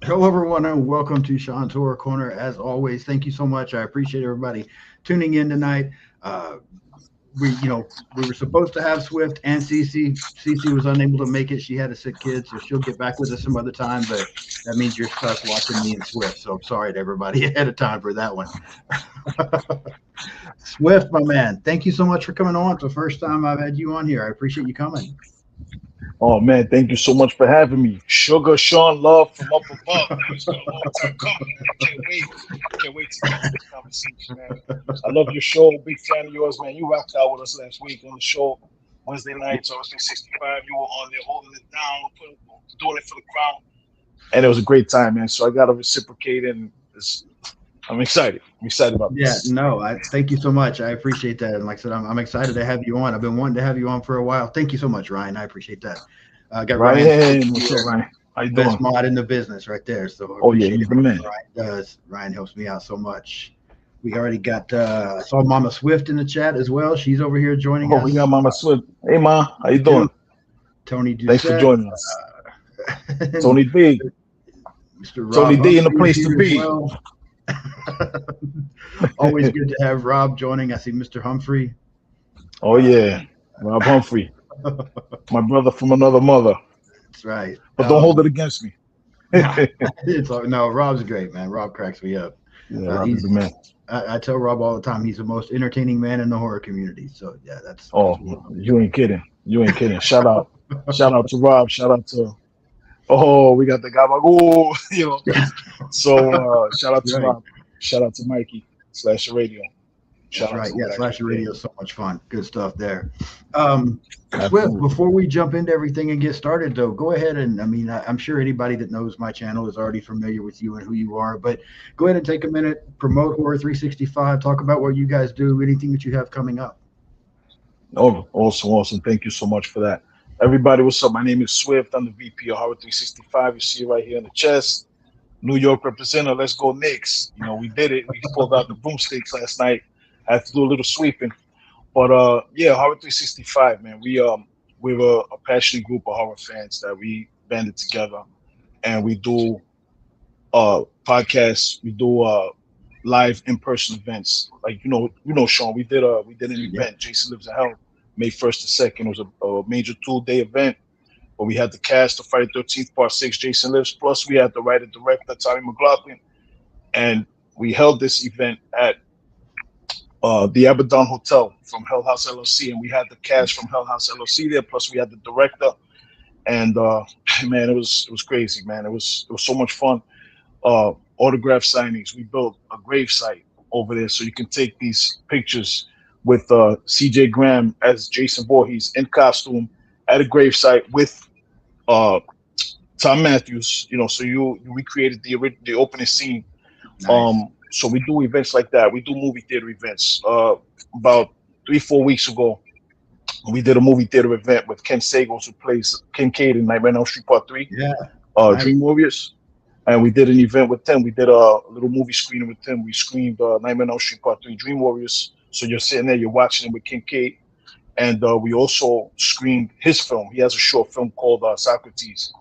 Hello, everyone, and welcome to Sean's Horror Corner. As always, thank you so much. I appreciate everybody tuning in tonight. Uh, we were supposed to have Swift and CiCi. CiCi was unable to make it. She had a sick kid, so she'll get back with us some other time. But that means you're stuck watching me and Swift. So sorry to everybody ahead of time for that one. Swift, my man, thank you so much for coming on. It's the first time I've had you on here. I appreciate you coming. Oh man, thank you so much for having me. Sugar Sean Love from up above, man. It's been a long time coming, man. I can't wait. Can't wait to get to this conversation, man. I love your show. Big fan of yours, man. You rocked out with us last week on the show Wednesday night. So it's 65. You were on there holding it down, doing it for the crowd, and it was a great time, man. So I got to reciprocate, and I'm excited. I'm excited about Yeah, this. no, I thank you so much. I appreciate that. And like I said, I'm excited to have you on. I've been wanting to have you on for a while. Thank you so much, Ryan. I appreciate that. Got Ryan Ryan, what's up, Ryan? How you best doing? mod in the business right there. So I Oh yeah, appreciate he's the everything man. Ryan does. Ryan helps me out so much. We already got I saw Mama Swift in the chat as well. She's over here joining Oh, we got us. Mama Swift. Hey, Ma, how We you do. doing? Tony Thanks for Doucette, joining us. and Tony D. Mr. Tony Rob D in the Humphrey is place to here as be. well. Always good to have Rob joining. I see Mr. Humphrey. Oh Uh, yeah, Rob Humphrey, my brother from another mother. that's right. But don't hold it against me. No, Yeah, no. Rob's great, man. Rob cracks me up. Rob is the He's. man. I tell Rob all the time he's the most entertaining man in the horror community. So yeah, that's Oh, one. you ain't kidding. You ain't kidding. Shout out to Rob. Shout out to. Oh, we got the Gabagoo. So shout out That's to right. Rob. Shout out to Mikey slash radio. That's Shout out right. to the Yeah, guys right Slasher there. Radio is so much fun. Good stuff there. Um, Swift, Absolutely. before we jump into everything and get started, though, go ahead and I mean, I'm sure anybody that knows my channel is already familiar with you and who you are, but go ahead and take a minute, promote Horror 365, talk about what you guys do, anything that you have coming up. Oh, awesome, awesome. Thank you so much for that. Everybody, what's up? My name is Swift. I'm the VP of Horror 365. You see it right here in the chest. New York representative. Let's go Knicks. We did it. We pulled out the broomsticks last night. Had to do a little sweeping. But yeah, Horror 365, man. We're a passionate group of horror fans that we banded together and we do podcasts, we do live in-person events. Like Sean, we did an Yeah, event, Jason Lives in Hell, May 1st to 2nd. It was a major 2-day event where we had the cast of Friday 13th Part 6, Jason Lives, plus we had the writer director, Tommy McLaughlin, and we held this event at the Abaddon Hotel from Hell House LLC, and we had the cast from Hell House LLC there, plus we had the director, and man, it was crazy, man. It was so much fun. Autograph signings. We built a grave site over there so you can take these pictures with CJ Graham as Jason Voorhees in costume at a grave site with uh, Tom Matthews. So you recreated the opening scene. nice. So we do events like that. We do movie theater events. About 3-4 weeks ago, we did a movie theater event with Ken Sagos, who plays Kincaid in Nightmare on Elm Street Part 3, Yeah, nice. Dream Warriors. And we did an event with them. We did a little movie screening with them. We screened Nightmare on Elm Street Part 3, Dream Warriors. So you're sitting there, you're watching it with Kincaid. And we also screened his film. He has a short film called Socrates.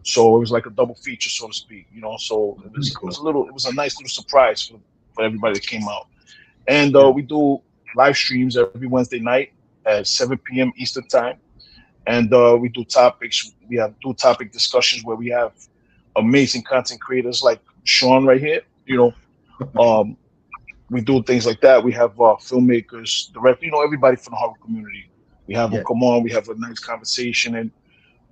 So it was like a double feature, so to speak. So it Really was it was cool. a little it was a nice little surprise for everybody that came out. And Yeah, we do live streams every Wednesday night at 7 p.m. Eastern time. And we do topics. We have do topic discussions where we have amazing content creators like Sean right here. Um, we do things like that. We have filmmakers, directors, everybody from the horror community. We have them yeah, come on. We have a nice conversation, and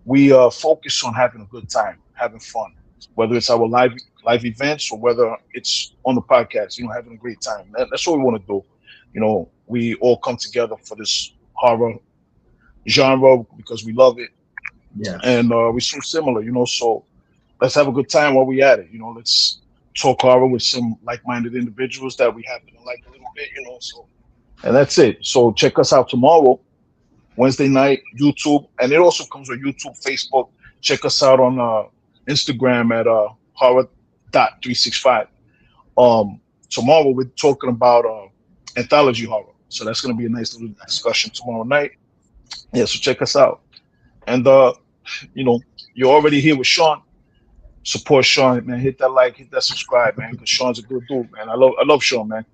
we focus on having a good time, having fun. Whether it's our live events or whether it's on the podcast, having a great time. That's what we want to do. We all come together for this horror genre because we love it, yeah. and we're so similar. So let's have a good time while we at it. Let's talk horror with some like-minded individuals that we happen to like a little bit. So and that's it. So check us out tomorrow, Wednesday night, YouTube, and it also comes with YouTube, Facebook. Check us out on Instagram at horror.365. Um, Tomorrow we're talking about anthology horror. So that's going to be a nice little Nice. discussion tomorrow night. Yeah, so check us out. And you know, you're already here with Sean. support Sean, man. Hit that like, hit that subscribe, man. Because Sean's a good dude, man. I love Sean, man.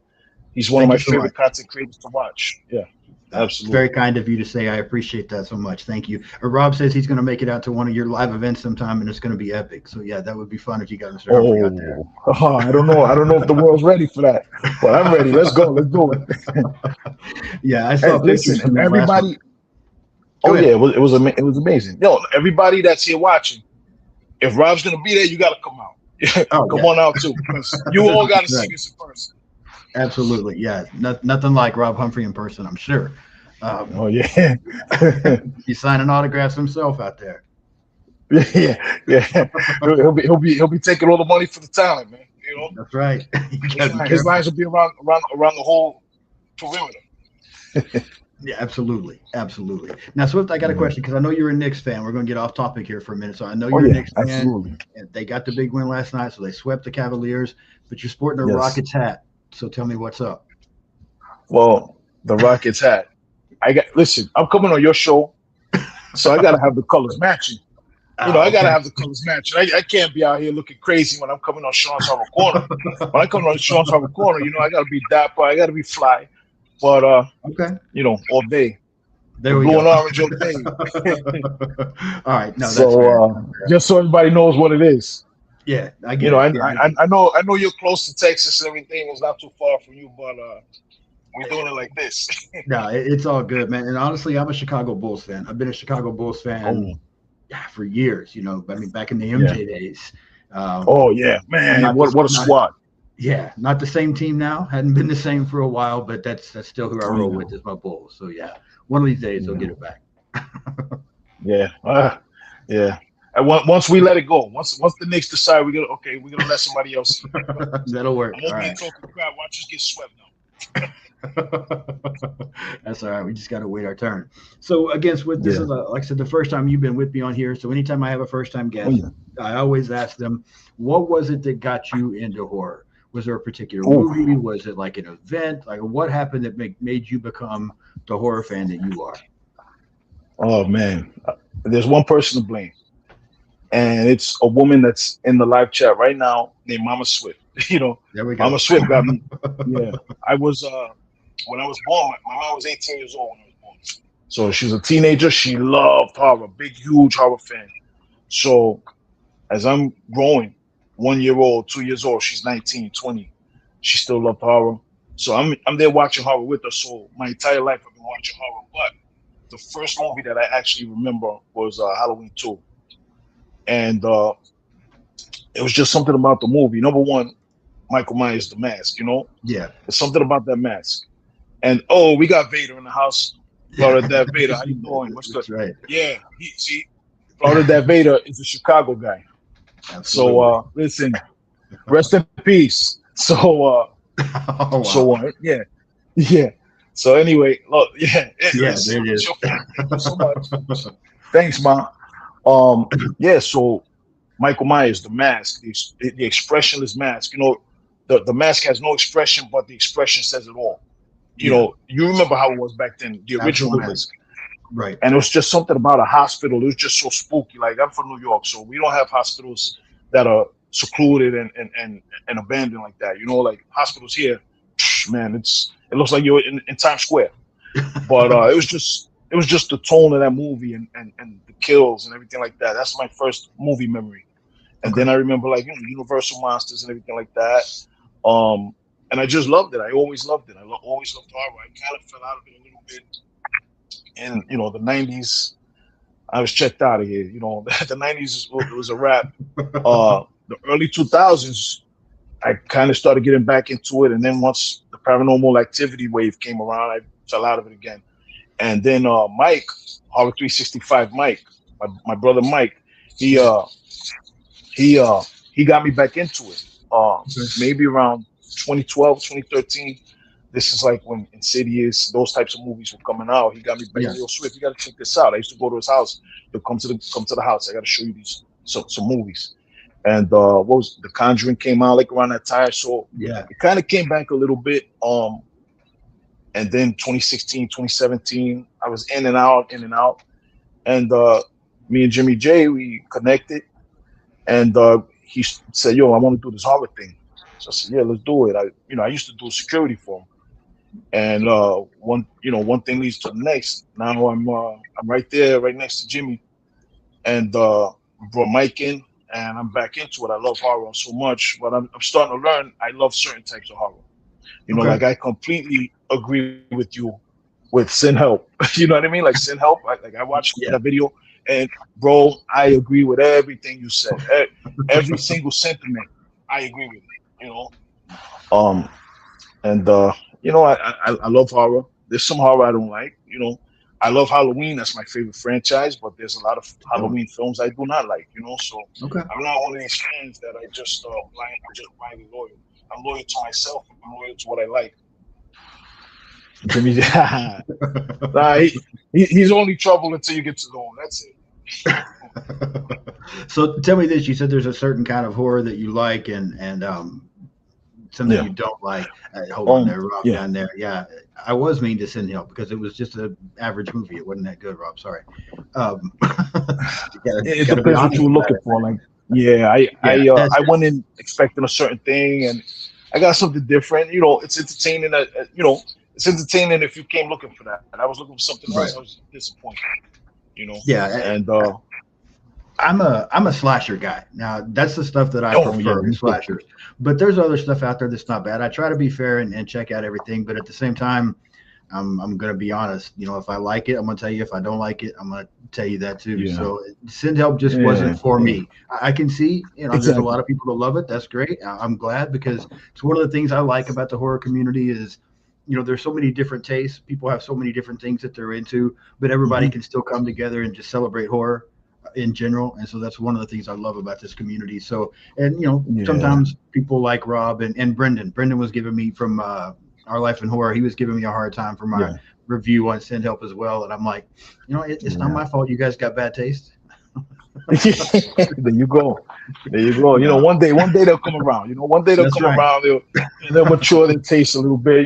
He's one of Thank my you so much. favorite content creators to watch. Yeah, It's very absolutely. kind of you to say. I appreciate that so much. Thank you. Rob says he's going to make it out to one of your live events sometime, and it's going to be epic. So yeah, that would be fun if you got Mr. Humphrey out there. I don't know. I don't know if the world's ready for that, but I'm ready. Let's go. Let's do it. Yeah, I Hey, saw listen, pictures from if that last one. everybody. Oh yeah, it was amazing. Yo, everybody that's here watching, if Rob's gonna be there, you gotta come out. Oh Come yeah, on out too, because you all gotta see right. this in person. Absolutely. Yeah, nothing like Rob Humphrey in person, I'm sure. Oh yeah, He's signing autographs himself out there. yeah. He'll be taking all the money for the talent, man. You know, That's right. You got to be his careful. lines will be around the whole perimeter. Yeah, absolutely, absolutely. Now, Swift, I got a question because I know you're a Knicks fan. We're going to get off topic here for a minute. So I know Oh you're a yeah, Knicks fan, absolutely. and they got the big win last night, so they swept the Cavaliers. But you're sporting a Yes. Rockets hat, so tell me what's up. Well, the Rockets hat. Listen. I'm coming on your show, so I gotta have the colors matching. You know, I gotta Okay. have the colors matching. I can't be out here looking crazy when I'm coming on Sean's Harbor Corner. When I come on Sean's Harbor Corner, you know, I gotta be dapper. I gotta be fly. But Okay. you know, all day. There The we blue go. and orange all day. All right. No, that's So fair. just so everybody knows what it is. Yeah, I You get know, it. I, Yeah, I I know you're close to Texas and everything. It's not too far from you, but we're doing it like this. no, it's all good, man. And honestly, I'm a Chicago Bulls fan. I've been a Chicago Bulls fan Oh for years. You know, I mean, back in the yeah. MJ days. Um, Oh yeah, man. not this, What a not squad. yeah, not the same team now. Hadn't been the same for a while, but that's still who I I roll know. with is my Bulls. So yeah, one of these days they'll Yeah. get it back. Yeah. Yeah. And once we let it go, once the Knicks decide we're gonna let somebody else in. That'll work. I'm All over here right. talking crap. Watch us get swept now. That's all right. We just got to wait our turn. So again, with this Yeah. is like I said, the first time you've been with me on here. So anytime I have a first time Oh guest, yeah. I always ask them, what was it that got you into horror? Was there a particular Oh. movie? Was it like an event? Like what happened that made you become the horror fan that you are? Oh man. There's one person to blame, and it's a woman that's in the live chat right now named Mama Swift. You know, There we Mama go. Swift got me. Yeah. I was when I was born, my mom was 18 years old when I was born. So she was a teenager. She loved horror, big, huge horror fan. So as I'm growing, 1 year old, 2 years old, she's 19, 20. She still loved horror. So I'm there watching horror with her. So my entire life I've been watching horror. But the first movie that I actually remember was Halloween 2. And it was just something about the movie. Number one, Michael Myers, the mask, you know? Yeah. There's something about that mask. And oh, we got Vader in the house. Florida Dad Vader, how you doing? What's good? That's right. Yeah, Florida Dad Vader is a Chicago guy. Absolutely. So listen, rest in peace. So oh, wow. yeah. So anyway, look, yeah, there it is. It's your fault. Thank you so much. Thanks, Ma. Yeah. So Michael Myers, the mask, the expressionless mask. You know, the mask has no expression, but the expression says it all. You know, you remember how it was back then, the original Absolutely. mask. Right. And it was just something about a hospital. It was just so spooky. Like I'm from New York, so we don't have hospitals that are secluded and abandoned like that. You know, like hospitals here, man, it looks like you're in Times Square. But it was just the tone of that movie and the kills and everything like that. That's my first movie memory. And Okay. then I remember like Universal Monsters and everything like that. And I just loved it. I always loved it. Always loved horror. I kind of fell out of it a little bit in the 90s. I was checked out of here. You know, the 90s was a wrap. The early 2000s, I kind of started getting back into it. And then once the Paranormal Activity wave came around, I fell out of it again. And then Mike, Horror 365 Mike, my brother Mike, he got me back into it. Maybe around 2012, 2013. This is like when Insidious, those types of movies were coming out. He got me back. Yo, Swift, you got to check this out. I used to go to his house. He'll come to the house. I got to show you these some movies. And what was The Conjuring came out like around that time, so it kind of came back a little bit. And then 2016, 2017, I was in and out, and me and Jimmy J, we connected, and he said, "Yo, I want to do this horror thing." So I said, "Yeah, let's do it." I used to do security for him, and one thing leads to the next. Now I'm right there, right next to Jimmy, and brought Mike in, and I'm back into it. I love horror so much, but I'm starting to learn I love certain types of horror. Okay. Like I completely agree with you with Sin Help. You know what I mean? Like Sin Help. I watched that Yeah. video, and bro, I agree with everything you said. Every single sentiment, I agree with it. Um, and I love horror. There's some horror I don't like. I love Halloween. That's my favorite franchise. But there's a lot of Oh, Halloween films I do not like. So okay. I'm not one of these fans that I just I'm just blindly loyal. I'm loyal to myself. I'm loyal to what I like. Jimmy, nah, he's only trouble until you get to know him. That's it. So tell me this: you said there's a certain kind of horror that you like, and some that Yeah. you don't like. Hold on there, Rob, Yeah. down there. Yeah, I was mean to send help because it was just an average movie. It wasn't that good, Rob. Sorry. You It gotta be depends what honest you were about looking it. for. Like, yeah, Yeah, that's I it. went in expecting a certain thing, and I got something different. It's entertaining. It's entertaining if you came looking for that. And I was looking for something else. I Right. was disappointed. Yeah, And I'm a slasher guy. Now that's the stuff that I oh yeah, prefer is me too. slashers. But there's other stuff out there that's not bad. I try to be fair and check out everything, but at the same time, I'm gonna be honest. If I like it, I'm gonna tell you. If I don't like it, I'm gonna tell you that too. Yeah, So Send Help just yeah, wasn't for yeah. me. I can see, there's a lot Exactly. of people that love it. That's great. I'm glad because it's one of the things I like about the horror community is, there's so many different tastes. People have so many different things that they're into, but everybody Hmm. can still come together and just celebrate horror in general. And so that's one of the things I love about this community. So, and Yeah, sometimes people like Rob and Brendan. Brendan was giving me from Our Life in Horror. He was giving me a hard time for my yeah, review on Send Help as well. And I'm like, it's not yeah. my fault. You guys got bad taste. There you go. There you go. No, One day they'll come around. One day they'll that's come right. around. They'll mature their taste a little bit.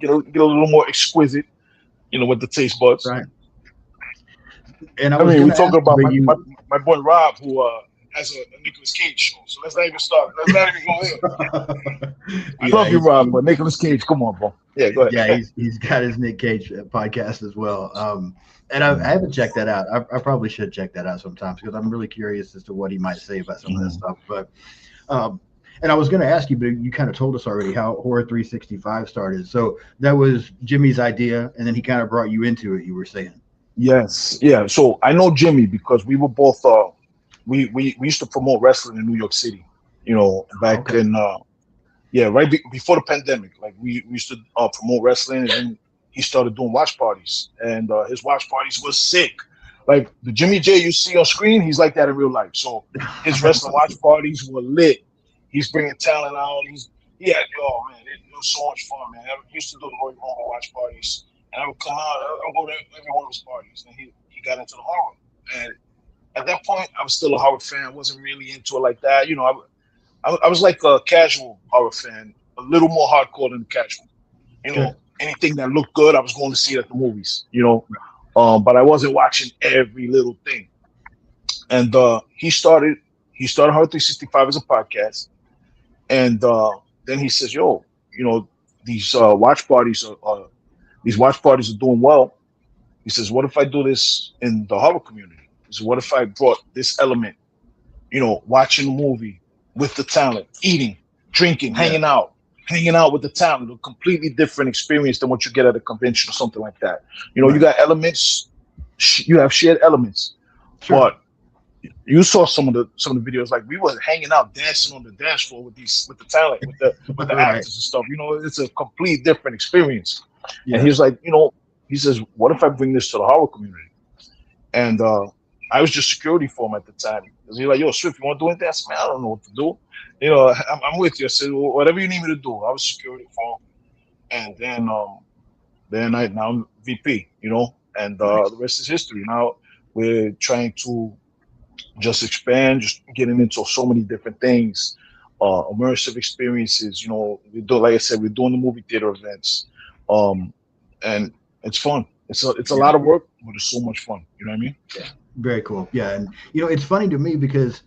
Get a little more exquisite. With the taste buds. Right. And I I was mean, going we're to ask talking you, about but my boy Rob, who has a Nicolas Cage show. So let's not even start. Let's not even go there. I yeah, love you, Rob, but Nicolas Cage, come on, bro. Yeah, go yeah, ahead. he's got his Nick Cage podcast as well. And I Mm, haven't checked that out. I probably should check that out sometimes because I'm really curious as to what he might say about some of this mm. stuff. But um, and I was going to ask you, but you kind of told us already how Horror 365 started. So that was Jimmy's idea, and then he kind of brought you into it. You were saying, Yes, yeah. So I know Jimmy because we were both we used to promote wrestling in New York City. Back okay, in yeah, right before the pandemic. Like we used to promote wrestling, and then he started doing watch parties, and his watch parties was sick. Like the Jimmy J you see on screen, he's like that in real life. So his wrestling watch parties were lit. He's bringing talent out. Yeah, oh man, it was so much fun, man. I used to do the Royal Rumble watch parties, and I would come out. I would go to every one of his parties, and he got into the horror. And at that point, I was still a horror fan. I wasn't really into it like that. I was like a casual horror fan, a little more hardcore than the casual. okay, Anything that looked good, I was going to see it at the movies. But I wasn't watching every little thing. And he started Hard 365 as a podcast, and then he says, "Yo, these watch parties are doing well." He says, "What if I do this in the horror community? He says, what if I brought this element watching a movie with the talent, eating, drinking, yeah, hanging out with the talent, a completely different experience than what you get at a convention or something like that. You right, got elements, you have shared elements, sure, but you saw some of the videos, like we were hanging out, dancing on the dance floor with the talent, with the right, actors and stuff. It's a complete different experience." And yeah, he was like, he says, "What if I bring this to the horror community?" And I was just security for him at the time. He's like, "Yo, Swift, you want to do anything?" I said, "Man, I don't know what to do. I'm with you." I said, "Well, whatever you need me to do." I was security for him. And then now I'm VP, and nice, the rest is history. Now we're trying to just expand, just getting into so many different things, immersive experiences. We do, like I said, we're doing the movie theater events, um, and it's fun. It's a yeah, lot of work, but it's so much fun. You know what I mean? yeah, very cool, yeah. And it's funny to me because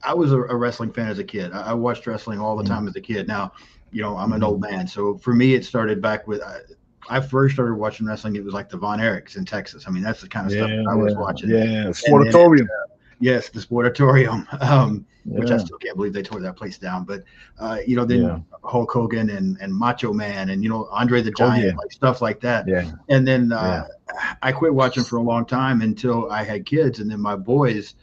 I was a wrestling fan as a kid. I watched wrestling all the time as a kid. Now, I'm an old man, so for me, it started back with. I first started watching wrestling. It was like the Von Erichs in Texas. I mean, that's the kind of stuff that I was watching. Yeah, Sportatorium. Yes, the Sportatorium, which I still can't believe they tore that place down. But then Hulk Hogan and Macho Man and Andre the Giant, like stuff like that. Yeah. And then I quit watching for a long time until I had kids, and then my boys,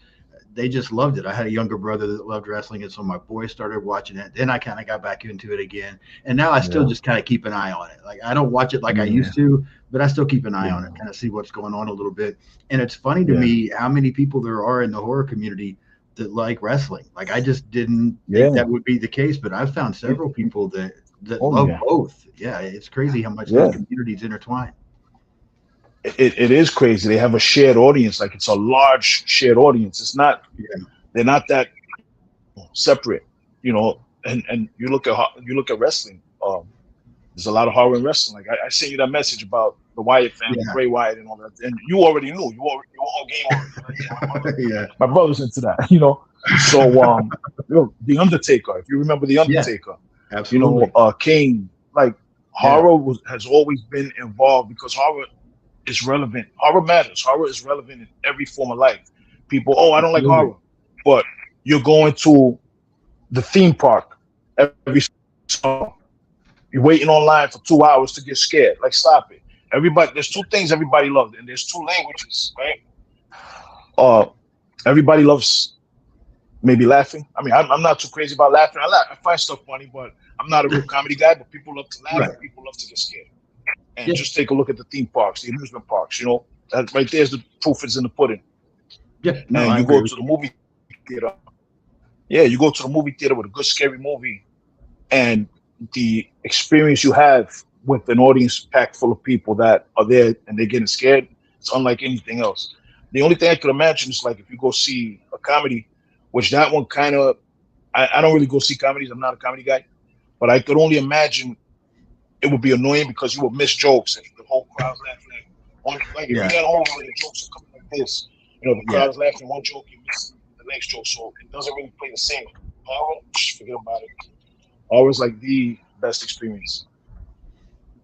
they just loved it. I had a younger brother that loved wrestling, and so my boys started watching it. Then I kind of got back into it again, and now I still just kind of keep an eye on it. Like I don't watch it like I used to, but I still keep an eye on it, kind of see what's going on a little bit. And it's funny to me how many people there are in the horror community that like wrestling. Like I just didn't think that would be the case, but I've found several people that love both. Yeah, it's crazy how much the communities intertwine. It is crazy. They have a shared audience, like it's a large shared audience. It's not, they're not that separate, and you look at wrestling. There's a lot of horror in wrestling. Like I sent you that message about the Wyatt family, Bray Wyatt, and all that, and you already knew. You were all game over. My brother's into that, So the Undertaker. If you remember the Undertaker, absolutely. Kane. Like horror has always been involved because horror is relevant. Horror matters. Horror is relevant in every form of life. People, I don't like horror, but you're going to the theme park every summer. You're waiting online for 2 hours to get scared. Like, stop it. There's two things everybody loves, and there's two languages, right? Everybody loves maybe laughing. I mean, I'm not too crazy about laughing. I find stuff funny, but I'm not a real comedy guy. But people love to laugh, and people love to get scared. And just take a look at the theme parks, the amusement parks. That right there's the proof is in the pudding. Yeah, and you go to the movie theater. Yeah, you go to the movie theater with a good scary movie, and the experience you have with an audience packed full of people that are there and they're getting scared, it's unlike anything else. The only thing I could imagine is like if you go see a comedy, which that one kind of, I don't really go see comedies. I'm not a comedy guy, but I could only imagine it would be annoying because you would miss jokes and the whole crowd's laughing. If you got all the jokes are coming like this, the crowd's laughing one joke, you miss the next joke, so it doesn't really play the same. Horror, forget about it. Horror is like the best experience.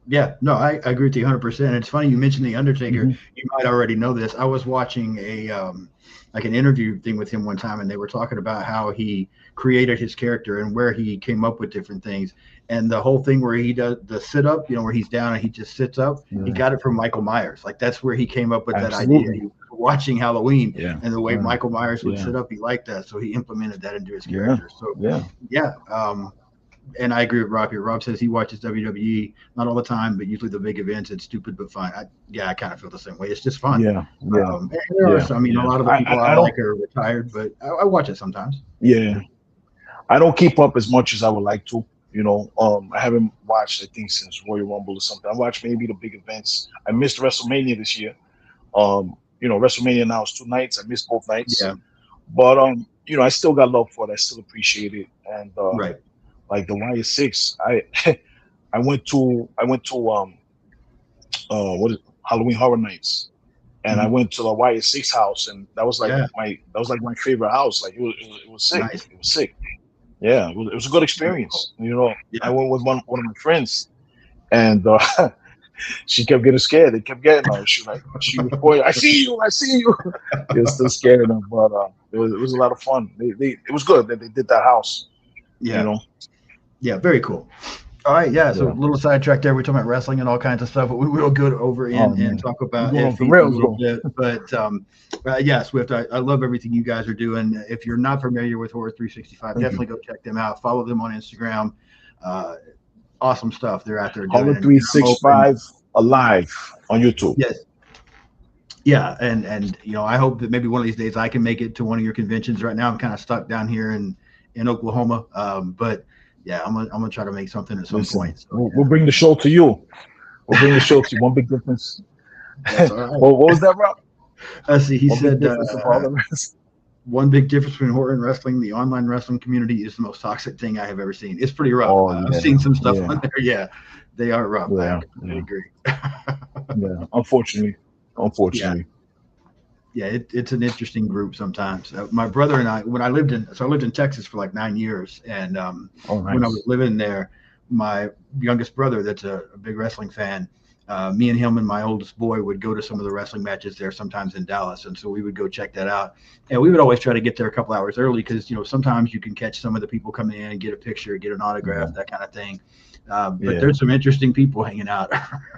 Yeah, no, I agree with you 100%. It's funny you mentioned the Undertaker. You might already know this. I was watching like an interview thing with him one time, and they were talking about how he created his character and where he came up with different things. And the whole thing where he does the sit up, where he's down and he just sits up, he got it from Michael Myers. Like that's where he came up with that idea. He was watching Halloween and the way Michael Myers would sit up, he liked that. So he implemented that into his character. And I agree with Rob here. Rob says he watches WWE, not all the time, but usually the big events. It's stupid but fun. I kind of feel the same way. It's just fun. A lot of the people I like are retired, but I watch it sometimes. Yeah, I don't keep up as much as I would like to. I haven't watched, I think, since Royal Rumble or something. I watched maybe the big events. I missed WrestleMania this year. WrestleMania now is 2 nights. I missed both nights. Yeah. But I still got love for it. I still appreciate it. And like the Wyatt Six, I went to Halloween Horror Nights, and I went to the Wyatt Six house, and that was like my favorite house. Like it was sick. Nice. It was sick. Yeah, it was a good experience. I went with one of my friends, and she kept getting scared. They kept getting her. She was pointing, I see you. It was still scaring them, but it was a lot of fun. It was good that they did that house. Yeah. Yeah, very cool. All right, so a little sidetrack there. We're talking about wrestling and all kinds of stuff, but we will go over and talk about it a little bit. But Swift, I love everything you guys are doing. If you're not familiar with Horror 365, definitely go check them out. Follow them on Instagram. Awesome stuff they're out there doing. Horror 365 Alive on YouTube. Yes. Yeah, and I hope that maybe one of these days I can make it to one of your conventions. Right now I'm kind of stuck down here in Oklahoma, but yeah, I'm gonna try to make something at some point. So, we'll bring the show to you. One big difference. What was that, Rob? See, he said one big difference between horror and wrestling. The online wrestling community is the most toxic thing I have ever seen. It's pretty rough. I've seen some stuff on there. Yeah, they are rough. I agree. Unfortunately. Yeah, it's an interesting group sometimes. My brother and I, when I lived in Texas for like 9 years, and Oh, when I was nice. living there, my youngest brother, that's a big wrestling fan, me and him and my oldest boy would go to some of the wrestling matches there, sometimes in Dallas, and so we would go check that out. And we would always try to get there a couple hours early because sometimes you can catch some of the people coming in and get a picture, get an autograph, Mhm. that kind of thing. But Yeah. there's some interesting people hanging out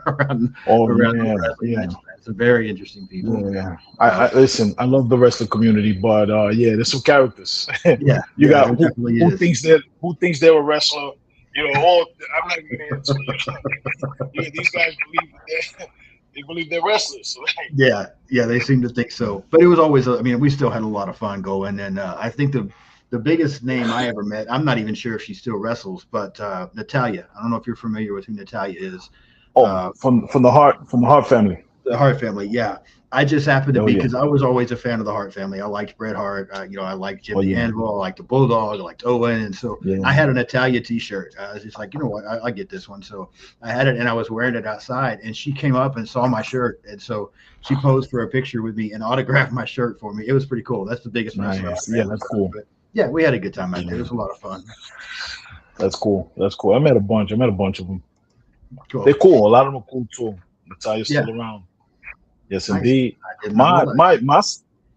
around Oh around the man. wrestling Yeah. matches. Some very interesting people. Yeah. Uh, I listen. I love the wrestling community, but yeah, there's some characters. yeah, You yeah, got there definitely who is. thinks they're a wrestler. Oh, I'm not even gonna answer. These guys believe they believe they're wrestlers. Right? Yeah, yeah, they seem to think so. But it was always, I mean, we still had a lot of fun going. And I think the biggest name I ever met, I'm not even sure if she still wrestles, but Natalia. I don't know if you're familiar with who Natalia is. Oh, Uh, from the Hart family. the Hart family, yeah. I just happened to Oh be yeah. because I was always a fan of the Hart family. I liked Bret Hart. I liked Jim Oh the yeah. Anvil. I liked the Bulldog. I liked Owen. And so Yeah. I had a Natalia T-shirt. I was just like, you know what, I get this one. So I had it, and I was wearing it outside. And she came up and saw my shirt, and so she posed for a picture with me and autographed my shirt for me. It was pretty cool. That's the biggest wrestler Nice. I've Yeah, ever that's met. cool. But yeah, we had a good time out there. It Yeah, was a lot of fun. that's cool. That's cool. I met a bunch. I met a bunch of them. They're Cool. cool. A lot of them are cool too. Natalia's Yeah, still around. Yes, nice. indeed. I did not My realize. my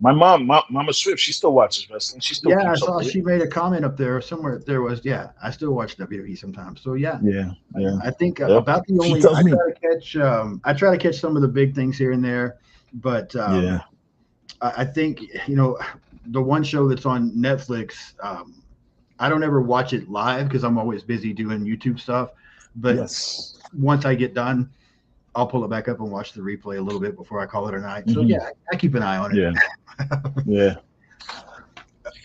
my my mom, Mama Swift, she still watches wrestling. She still Yeah, I keeps up saw with it. she made a comment up there somewhere. There was, yeah, I still watch WWE sometimes. So yeah, Yeah, yeah, I think yep. about the She only tells me. I try to catch some of the big things here and there, but Yeah. I think the one show that's on Netflix. I don't ever watch it live because I'm always busy doing YouTube stuff. But Yes. once I get done, I'll pull it back up and watch the replay a little bit before I call it a night. So Hmm. yeah, I keep an eye on it. Yeah. Yeah.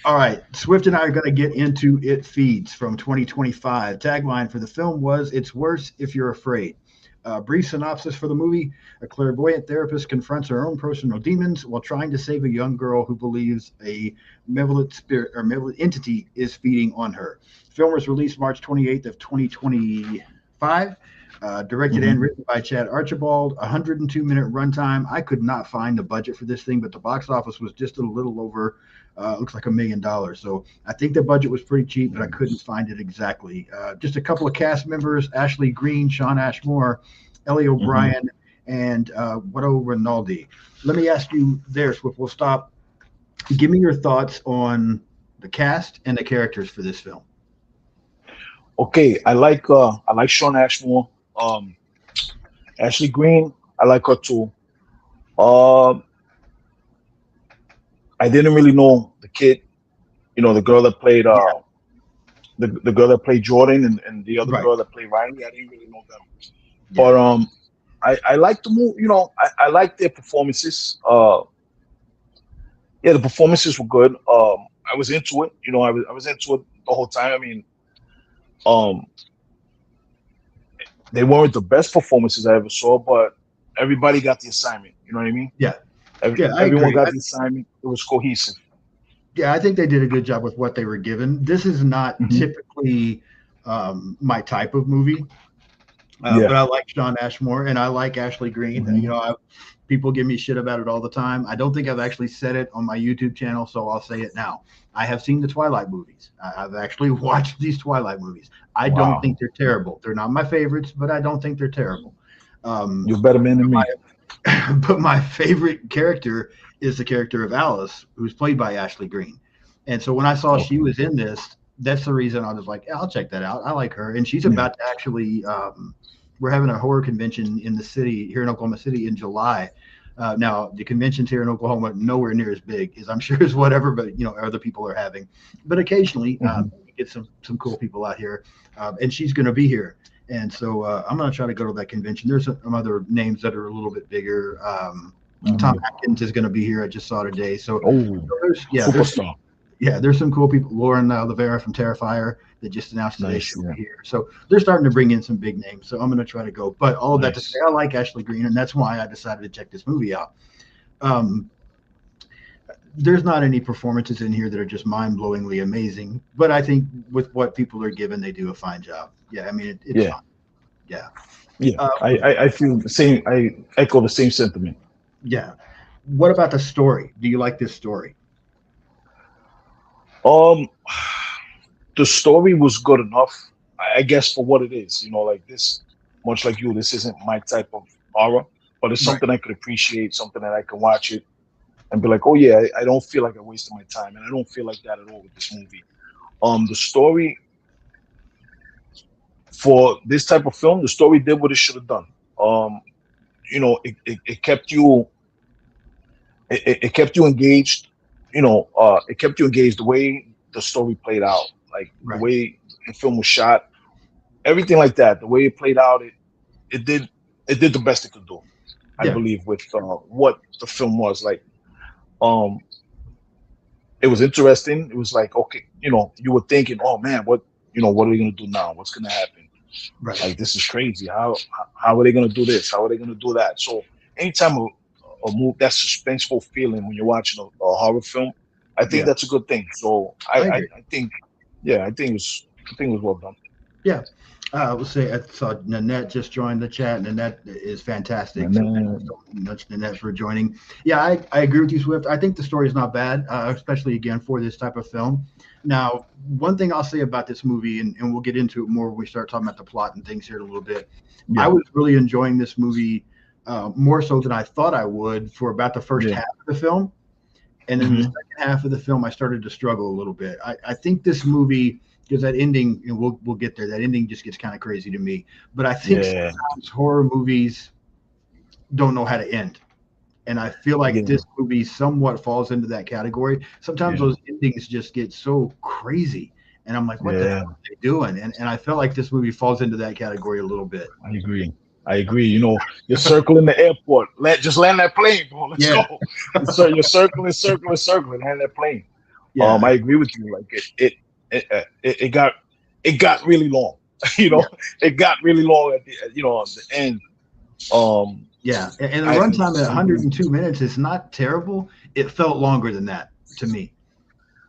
All right, Swift and I are going to get into It Feeds from 2025. Tagline for the film was "It's worse if you're afraid." Brief synopsis for the movie: a clairvoyant therapist confronts her own personal demons while trying to save a young girl who believes a malevolent spirit or malevolent entity is feeding on her. Film was released March 28th of 2025. Directed and Hmm. written by Chad Archibald, 102-minute runtime. I could not find the budget for this thing, but the box office was just a little over, looks like $1 million. So I think the budget was pretty cheap, but I couldn't find it exactly. Just a couple of cast members: Ashley Green, Sean Ashmore, Ellie Hmm. O'Brien, and Wado Rinaldi. Let me ask you there, Swift. We'll stop. Give me your thoughts on the cast and the characters for this film. Okay, I like Sean Ashmore. Um, Ashley Green, I like her too. Um, I didn't really know the kid. The girl that played Yeah, the girl that played Jordan and the other right. girl that played Riley. I didn't really know them. Yeah. But I like the move. I like their performances. Yeah, the performances were good. I was into it. I was into it the whole time. I mean, um, they weren't the best performances I ever saw, but everybody got the assignment. You know what I mean? Yeah. Yeah, I Everyone agree. got the assignment. It was cohesive. Yeah, I think they did a good job with what they were given. This is not Hmm. typically my type of movie, but Yeah. I like Sean Ashmore and I like Ashley Green. Hmm. People give me shit about it all the time. I don't think I've actually said it on my YouTube channel, so I'll say it now. I have seen the Twilight movies. I've actually watched these Twilight movies. I don't Wow. think they're terrible. They're not my favorites, but I don't think they're terrible. Um, You're a better man than me. but my favorite character is the character of Alice, who's played by Ashley Green. And so when I saw she Okay. was in this, that's the reason I was like, yeah, I'll check that out. I like her, and she's Yeah. about to actually. We're having a horror convention in the city here in Oklahoma City in July. Now the conventions here in Oklahoma nowhere near as big as I'm sure as whatever, but other people are having. But occasionally Hmm. we get some cool people out here, and she's going to be here. And so I'm going to try to go to that convention. There's some other names that are a little bit bigger. Tom Hmm. Atkins is going to be here. I just saw today. So Oh, there's yeah, there's superstar. yeah, there's some cool people. Lauren Oliveira from Terrifier that just announced today Nice. she'll Yeah. be here. So they're starting to bring in some big names. So I'm going to try to go. But all of that to say, Nice. I like Ashley Green, and that's why I decided to check this movie out. Um, there's not any performances in here that are just mind-blowingly amazing, but I think with what people are given, they do a fine job. Yeah, I mean it's Yeah. fine. Yeah. Yeah. Uh, I feel the same. I echo the same sentiment. yeah. What about the story? Do you like this story? Um, the story was good enough, I guess, for what it is. Like this, much like you, this isn't my type of horror, but it's Right. something I could appreciate, something that I can watch it and be like, oh yeah, I don't feel like I wasted my time, and I don't feel like that at all with this movie. The story for this type of film, the story did what it should have done. Um, it kept you, it kept you engaged. It kept you engaged the way the story played out, like the Right. way the film was shot, everything like that. The way it played out, it did it did the best it could do, I Yeah. believe, with what the film was like. Um, it was interesting. It was like, okay, you were thinking, oh man, what are they gonna do now? What's gonna happen? Right. Like this is crazy. How are they gonna do this? How are they gonna do that? So anytime a move that suspenseful feeling when you're watching a horror film, I think Yeah. that's a good thing. So I agree. I think, yeah, I think it was well done. Yeah. I will say I saw Nanette just joined the chat. Nanette is fantastic. And So thank you then, so much, Nanette, for joining. Yeah, I agree with you, Swift. I think the story is not bad, especially again for this type of film. Now, one thing I'll say about this movie, and we'll get into it more when we start talking about the plot and things here in a little bit. I yeah, was really enjoying this movie more so than I thought I would for about the first yeah, half of the film. And then the hmm second half of the film, I started to struggle a little bit. I think this movie, because that ending, and we'll get there. That ending just gets kind of crazy to me. But I think yeah, sometimes horror movies don't know how to end, and I feel like yeah, this movie somewhat falls into that category. Sometimes yeah, those endings just get so crazy, and I'm like, what the hell yeah. are they doing? And I felt like this movie falls into that category a little bit. I agree. I agree. You're circling the airport. Just land that plane, bro. Let's Yeah, go. You're circling, circling, circling. Land that plane. yeah, I agree with you. Like it got really long. you yeah. know, it got really long at the end. Um, Yeah, and the I runtime at I agree with 102 you. minutes is not terrible. It felt longer than that to me.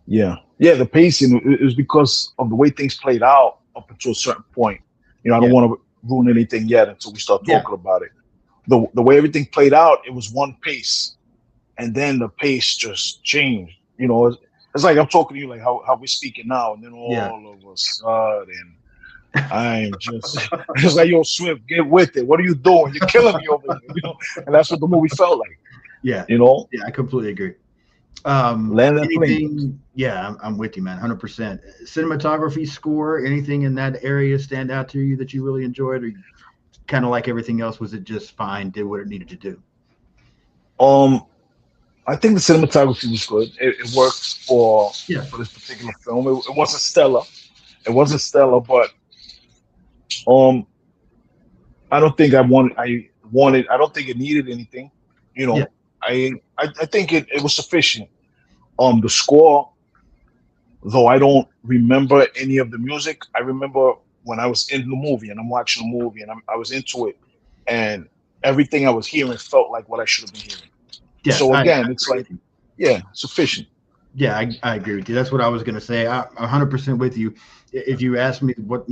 Yeah, yeah. The pacing is because of the way things played out up until a certain point. I don't Yeah, want to ruin anything yet until we start yeah, talking about it. The way everything played out, it was one pace, and then the pace just changed. It's like I'm talking to you like how we're speaking now, and then yeah, all of a sudden I'm just it's like, yo, Swift, get with it. What are you doing? You're killing me over here. And that's what the movie felt like. yeah, You know, yeah. I completely agree. land that plane. Anything? Yeah, I'm with you, man. 100%. Cinematography, score, anything in that area stand out to you that you really enjoyed, or kind of like everything else? Was it just fine? Did what it needed to do? Um, I think the cinematography was good. It worked Yeah, for this particular film. It wasn't stellar. It wasn't stellar, but um, I don't think I wanted. I don't think it needed anything. You yeah, know, I think it was sufficient. The score, though, I don't remember any of the music. I remember when I was in the movie and I'm watching the movie and I was into it, and everything I was hearing felt like what I should have been hearing. yeah. So I again, it's agree like, with you. yeah, sufficient. Yeah, I agree with you. That's what I was going to say. I'm 100% with you. If you ask me what,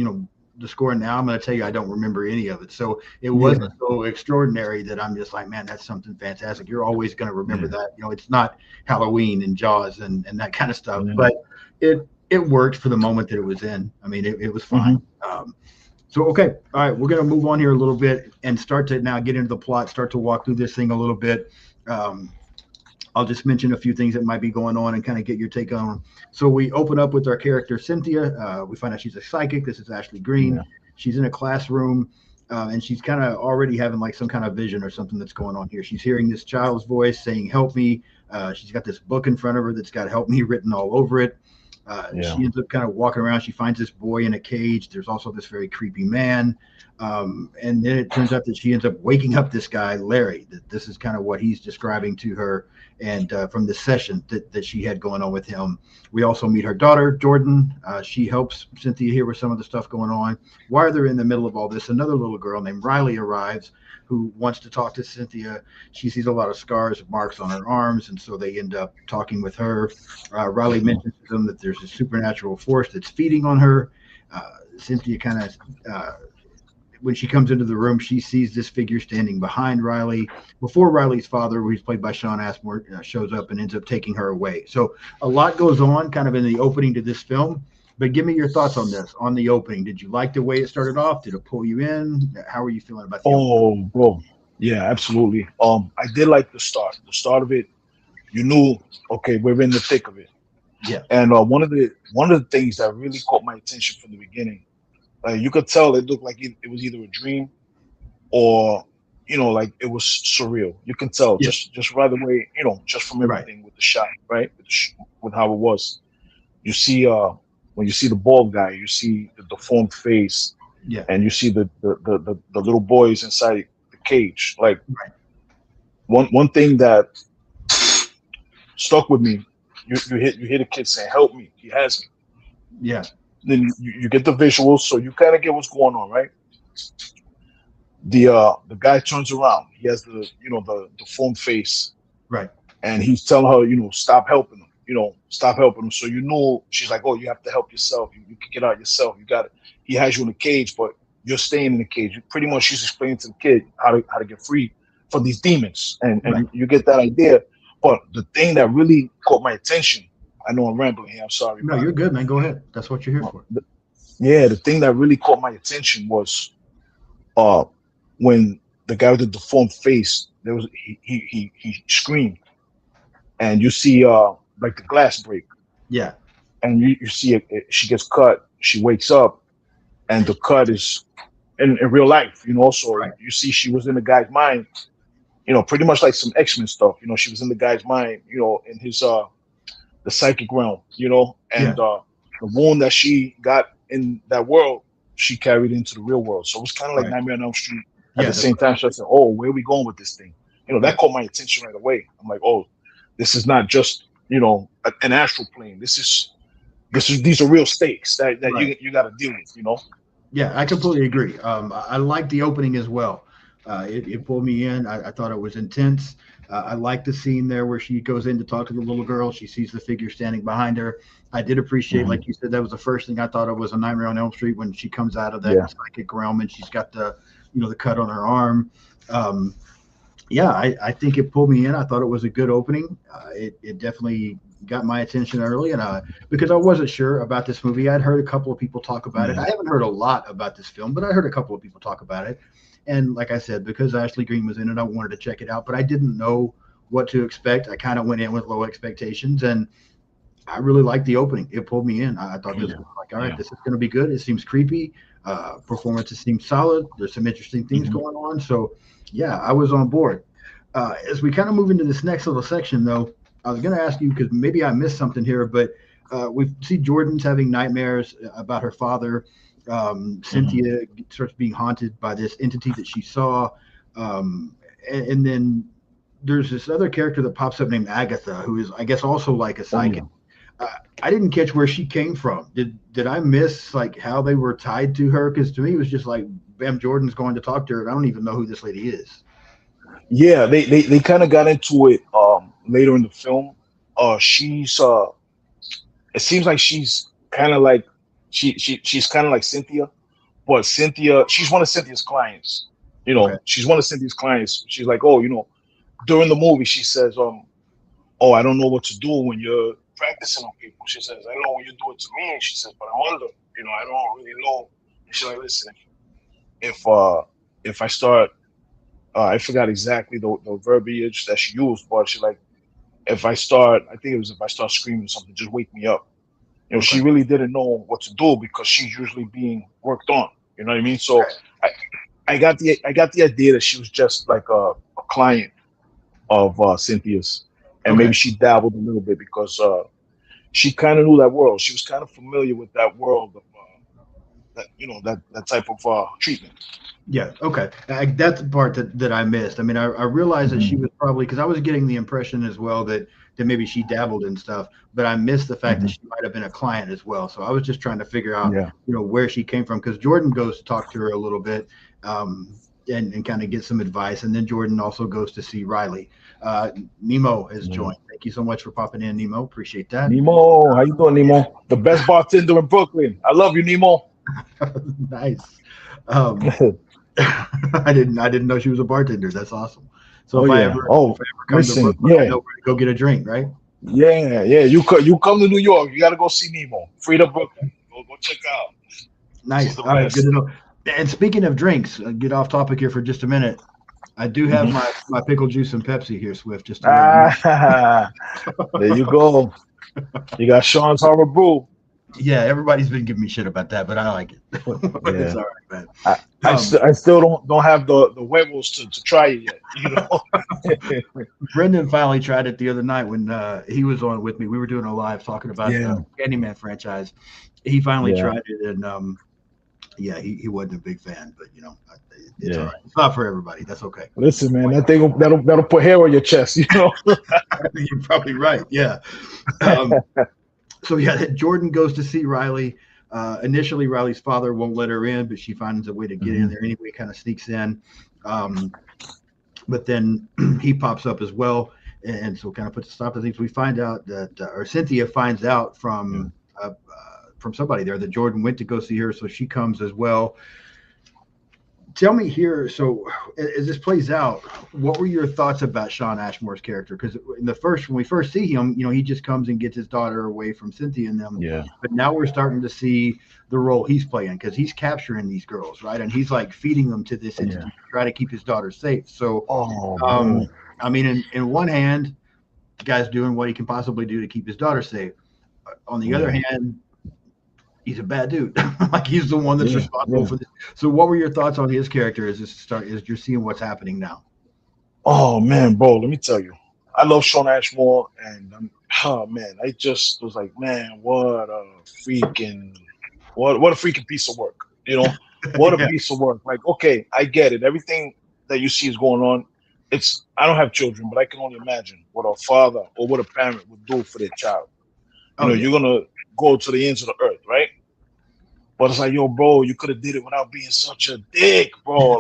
the score now, I'm going to tell you I don't remember any of it. So it Yeah, wasn't so extraordinary that I'm just like, man, that's something fantastic. You're always going to remember yeah, that. It's not Halloween and Jaws and that kind of stuff, yeah. but it worked for the moment that it was in. I mean, it was fine. hmm So okay, all right, we're going to move on here a little bit and start to now get into the plot, start to walk through this thing a little bit. Um, I'll just mention a few things that might be going on and kind of get your take on them. So we open up with our character Cynthia. We find out she's a psychic. This is Ashley Yeah, Green. She's in a classroom, and she's kind of already having like some kind of vision or something that's going on here. She's hearing this child's voice saying, "Help me." She's got this book in front of her that's got "Help me" written all over it. yeah, She ends up kind of walking around. She finds this boy in a cage. There's also this very creepy man. And then it turns out that she ends up waking up this guy, Larry. That this is kind of what he's describing to her. And from the session that she had going on with him, we also meet her daughter, Jordan. She helps Cynthia here with some of the stuff going on. While they're in the middle of all this, another little girl named Riley arrives who wants to talk to Cynthia. She sees a lot of scars, marks on her arms, and so they end up talking with her. Riley mhm, mentions to them that there's a supernatural force that's feeding on her. Cynthia kind of when she comes into the room, she sees this figure standing behind Riley before Riley's father, who's played by Sean Asmore, shows up and ends up taking her away. So a lot goes on kind of in the opening to this film. But give me your thoughts on this, on the opening. Did you like the way it started off? Did it pull you in? How are you feeling about the opening? Oh, bro. Yeah, absolutely. I did like the start. The start of it, you knew, okay, we're in the thick of it. Yeah. And one of the things that really caught my attention from the beginning, you could tell it looked like it was either a dream or like it was surreal. You can tell Yeah. just right away, just from everything with the shot, right? With how it was. You see, when you see the bald guy, you see the deformed face, Yeah. and you see the little boys inside the cage. Like Right. one thing that stuck with me, you hear the kid saying, "Help me, he has me." Yeah. Then you get the visuals, so you kind of get what's going on, right? The guy turns around. He has the deformed face, Right. and he's telling her, stop helping him. Stop helping him. So she's like, oh, you have to help yourself. You can get out yourself. You got it. He has you in a cage, but you're staying in the cage. Pretty much, she's explaining to the kid how to get free from these demons, and Right. you get that idea. But the thing that really caught my attention, I know I'm rambling here. I'm sorry. No, you're good, man. Go ahead. That's what you're here for. The thing that really caught my attention was when the guy with the deformed face, he screamed, and you see like the glass break. Yeah. And you see she gets cut, she wakes up, and the cut is in real life, so Right. you see she was in the guy's mind, pretty much like some X-Men stuff. She was in the guy's mind, in his the psychic realm, and the wound that she got in that world, she carried into the real world. So it was kind of like Right. Nightmare on Elm Street at the same time. So I said, oh, where are we going with this thing? That caught my attention right away. I'm like, oh, this is not just an astral plane. These are real stakes that Right. you got to deal with. Yeah, I completely agree. I like the opening as well. It pulled me in. I thought it was intense. I like the scene there where she goes in to talk to the little girl. She sees the figure standing behind her. I did appreciate, like you said, that was the first thing I thought of was a Nightmare on Elm Street when she comes out of that psychic realm and she's got the cut on her arm. I think it pulled me in. I thought it was a good opening. It definitely got my attention early, and because I wasn't sure about this movie. I'd heard a couple of people talk about it. I haven't heard a lot about this film, but I heard a couple of people talk about it. And like I said, because Ashley Greene was in it, I wanted to check it out, but I didn't know what to expect. I kind of went in with low expectations, and I really liked the opening. It pulled me in. I thought this was like, all right, this is going to be good. It seems creepy. Performances seem solid. There's some interesting things going on. So, yeah, I was on board. As we kind of move into this next little section, though, I was going to ask you because maybe I missed something here, but we see Jordan's having nightmares about her father. Cynthia starts being haunted by this entity that she saw. And then there's this other character that pops up named Agatha, who is, I guess, also like a psychic. I didn't catch where she came from. Did I miss like how they were tied to her? Because to me, it was just like, bam, Jordan's going to talk to her. And I don't even know who this lady is. Yeah, they kind of got into it later in the film. She's it seems like she's kind of like she's kind of like Cynthia, but Cynthia, she's one of Cynthia's clients. She's one of Cynthia's clients. She's like, oh, during the movie, she says, oh, I don't know what to do when you're practicing on people. She says, I know when you do it to me. And she says, but I'm under, I don't really know. And she's like, listen, if I start, I forgot exactly the verbiage that she used, but she's like, if I start screaming something, just wake me up. She really didn't know what to do because she's usually being worked on. You know what I mean? So I got the idea that she was just like a client of Cynthia's, and maybe she dabbled a little bit because she kind of knew that world. She was kind of familiar with that world of that type of treatment. Yeah. Okay. That's the part that I missed. I mean, I realized that she was probably, because I was getting the impression as well that maybe she dabbled in stuff, but I missed the fact that she might have been a client as well. So I was just trying to figure out, where she came from, because Jordan goes to talk to her a little bit and kind of get some advice. And then Jordan also goes to see Riley. Nemo has joined. Thank you so much for popping in, Nemo. Appreciate that. Nemo, how you doing, Nemo? The best bartender in Brooklyn. I love you, Nemo. Nice. Um, I didn't know she was a bartender. That's awesome. So Oh yeah. if Oh, I ever come to listen. Brooklyn, I Yeah. know where to go get a drink, right? Yeah. Yeah. You come to New York. You got to go see Nemo. Frida Brooklyn. Go check out. She's Nice. the All right, good best. to know. And speaking of drinks, get off topic here for just a minute. I do have Mhm. my pickle juice and Pepsi here, Swift, just to let you Ah, there you know. go. You got Sean's Harbor Brew. Yeah, everybody's been giving me shit about that, but I like it. It's Yeah. all right, man. I, Um, I still don't have the huevos to try it yet. You know. Brendan finally tried it the other night when he was on with me. We were doing a live talking about Yeah. Candyman franchise. He finally Yeah. tried it, and yeah, he wasn't a big fan, but it's all Yeah. right. It's not for everybody. That's okay. Listen, man, that thing that'll put hair on your chest. You know. You're probably right. Yeah. Um, so yeah, Jordan goes to see Riley. Initially, Riley's father won't let her in, but she finds a way to get in Mhm. there anyway. Kind of sneaks in, um, but then he pops up as well, and so kind of puts a stop to things. We find out that, or Cynthia finds out Yeah. from somebody there that Jordan went to go see her, so she comes as well. Tell me here, so as this plays out, what were your thoughts about Sean Ashmore's character? Because when we first see him, he just comes and gets his daughter away from Cynthia and them. Yeah. But now we're starting to see the role he's playing because he's capturing these girls, right? And he's like feeding them to this entity Yeah. to try to keep his daughter safe. So, Oh um, man. I mean, in one hand, the guy's doing what he can possibly do to keep his daughter safe. On the other Yeah. hand, he's a bad dude. Like he's the one that's Yeah. responsible Yeah. for this. So what were your thoughts on his character as you're seeing what's happening now? Oh man, bro. Let me tell you, I love Sean Ashmore, and oh man, I just was like, man, freaking, what a freaking piece of work. You know, what a Yeah. piece of work. Like, okay, I get it. Everything that you see is going on. I don't have children, but I can only imagine what a father or what a parent would do for their child. You Oh know, yeah. you're gonna go to the ends of the earth, right? But it's like, yo, bro, you could have did it without being such a dick, bro.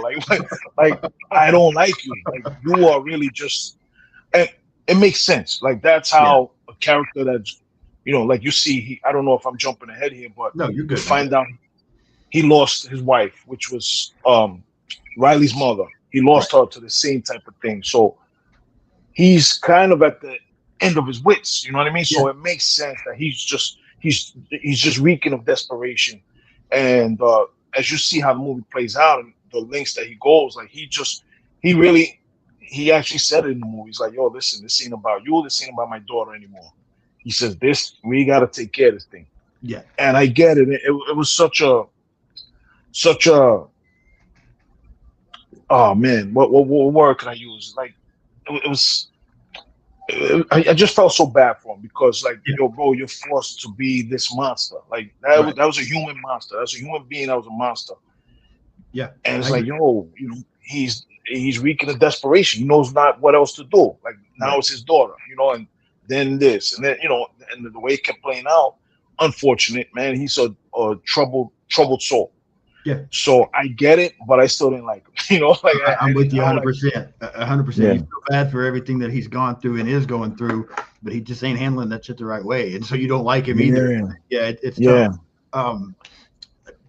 Like, I don't like you. Like, you are really just, and it makes sense. Like, that's Yeah. how a character that's, like you see, I don't know if I'm jumping ahead here, but No, you're you good, man. find out he lost his wife, which was Riley's mother. He Right. lost her to the same type of thing. So he's kind of at the end of his wits. You know what I mean? Yeah. So it makes sense that he's just reeking of desperation. And as you see how the movie plays out and the links that he goes, like he really he actually said it in the movie. He's like, yo, listen, this ain't about you. This ain't about my daughter anymore. He says, we got to take care of this thing. Yeah. And I get it. It was such a oh man, what word can I use? Like it was. I just felt so bad for him because, like, Yeah. yo, bro, you're forced to be this monster. Like Right. that was a human monster. That's a human being. That was a monster. Yeah. And I it's like, agree. yo, he's reeking of desperation. He knows not what else to do. Like now Right. it's his daughter, and then this, and then and the way it kept playing out. Unfortunate, man. He's a troubled soul. Yeah. So I get it, but I still didn't like him. Like I'm with you I don't like. 100%. 100%. You Yeah, feel bad for everything that he's gone through and is going through, but he just ain't handling that shit the right way, and so you don't like him either. yeah, Yeah, it's tough. yeah, Um,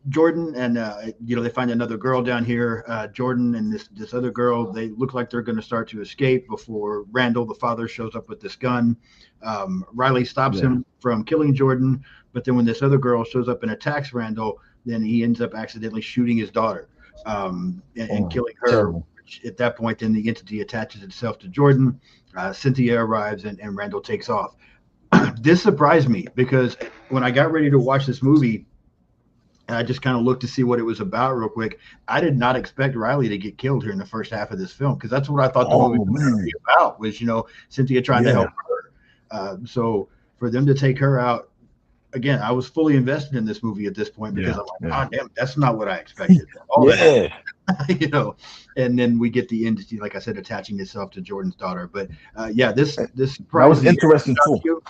Jordan and they find another girl down here. Jordan and this other girl, they look like they're going to start to escape before Randall, the father, shows up with this gun. Riley stops yeah. him from killing Jordan, but then when this other girl shows up and attacks Randall, then he ends up accidentally shooting his daughter and Oh, killing her. terrible. Which at that point, then the entity attaches itself to Jordan. Cynthia arrives and Randall takes off. This surprised me because when I got ready to watch this movie, and I just kind of looked to see what it was about real quick. I did not expect Riley to get killed here in the first half of this film because that's what I thought the movie Oh was going to be man, about was Cynthia trying to yeah, help her. So for them to take her out again, I was fully invested in this movie at this point because yeah, I'm like, yeah, oh damn, that's not what I expected. All that, yeah. and then we get the entity, like I said, attaching itself to Jordan's daughter. But yeah, this That was surprised me. interesting too.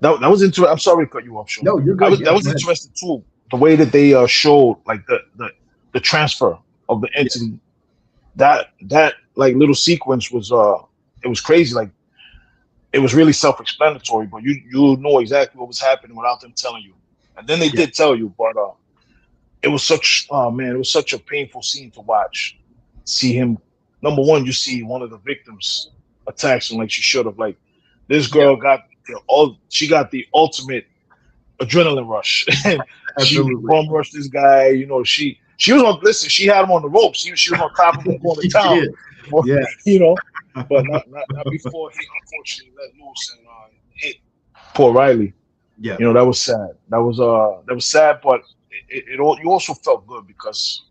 That was interesting. I'm sorry to cut you off, Sean. No, you're good. That Yeah, was go ahead. interesting too. The way that they showed like the transfer of the Yeah, entity. That like little sequence was it was crazy. Like it was really self-explanatory, but you know exactly what was happening without them telling you. And then they yeah, did tell you, but it was such, oh man, it was such a painful scene to watch. See him, number one, you see one of the victims attacks him like she should have. Like this Yeah, girl got she got the ultimate adrenaline rush, and she absolutely. bum rushed this guy. You know, she was on. Listen, she had him on the ropes. She was on top of him going to She town. did. Before, Yeah. you know, but not before he unfortunately let loose and hit poor Riley. Yeah. You know, that was sad. That was sad, but you also felt good because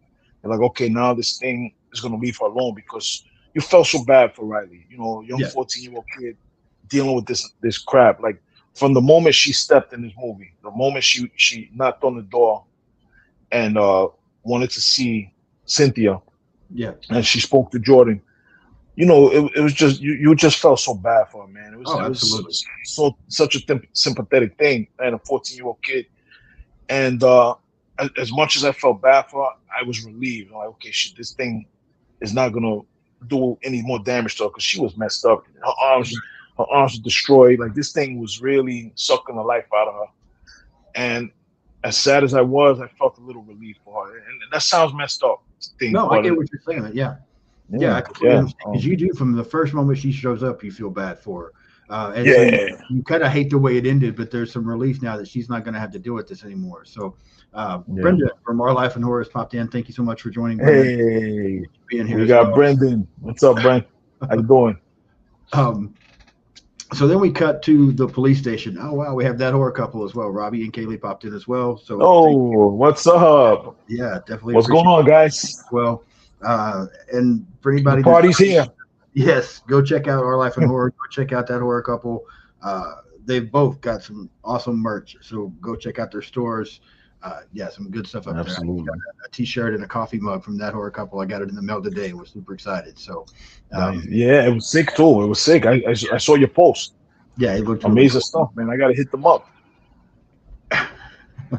you're like, okay, now this thing is gonna leave her alone because you felt so bad for Riley. You know, young Yeah. 14-year-old kid dealing with this crap. Like from the moment she stepped in this movie, the moment she knocked on the door and wanted to see Cynthia Yeah. and she spoke to Jordan, you know, it was just you just felt so bad for him, man. Oh, It absolutely. was such a sympathetic thing, and a 14-year-old kid. And as much as I felt bad for her, I was relieved. I'm like, okay, this thing is not gonna do any more damage to her because she was messed up. Her arms were destroyed. Like this thing was really sucking the life out of her. And as sad as I was, I felt a little relief for her. And that sounds messed up, thing, No, I but get what you're saying. Yeah. Yeah, I yeah, completely yeah, understand because you do from the first moment she shows up, you feel bad for her, and so yeah, you kind of hate the way it ended, but there's some relief now that she's not going to have to deal with this anymore. So, yeah. Brenda from Our Life in Horror has popped in. Thank you so much for joining, Brenda, Hey, being here we as got well. Brendan. What's up, Brent? How you doing? Um, so then we cut to the police station. Oh wow, we have that horror couple as well. Robbie and Kaylee popped in as well. So thank you. Oh, what's up? Yeah, definitely What's going appreciate on, it guys? as well. And for The anybody that's party's here. yes, go check out Our Life in Horror. Go check out that horror couple. They've both got some awesome merch, so go check out their stores. Yeah, some good stuff up there. I Absolutely. got a T-shirt and a coffee mug from that horror couple. I got it in the mail today. Was super excited. So, Nice. um, Yeah, it was sick too. It was sick. I saw your post. yeah, it looked really Amazing cool. stuff, man. I gotta hit them up.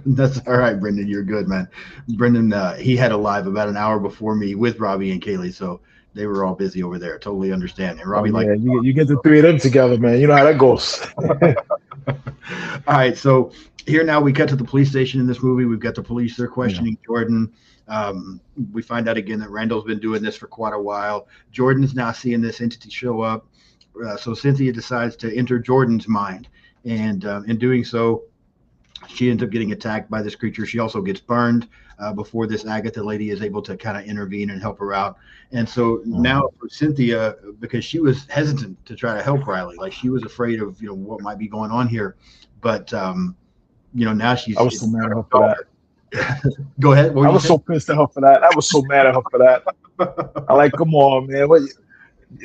That's all right, Brendan. You're good, man. Brendan, he had a live about an hour before me with Robbie and Kaylee, so they were all busy over there. Totally understand. And Oh Robbie yeah, liked. you get the three of them together, man. You know how that goes. All right, so here now we cut to the police station in this movie. We've got the police. They're Yeah. questioning Jordan. We find out again that Randall's been doing this for quite a while. Jordan's now seeing this entity show up. So Cynthia decides to enter Jordan's mind, and in doing so, she ends up getting attacked by this creature. She also gets burned before this Agatha lady is able to kind of intervene and help her out. And so now for Cynthia, because she was hesitant to try to help Riley, like she was afraid of what might be going on here, but now I was so mad at her for that. Go ahead. I was so pissed at her for that. I was so mad at her for that. I like, come on, man.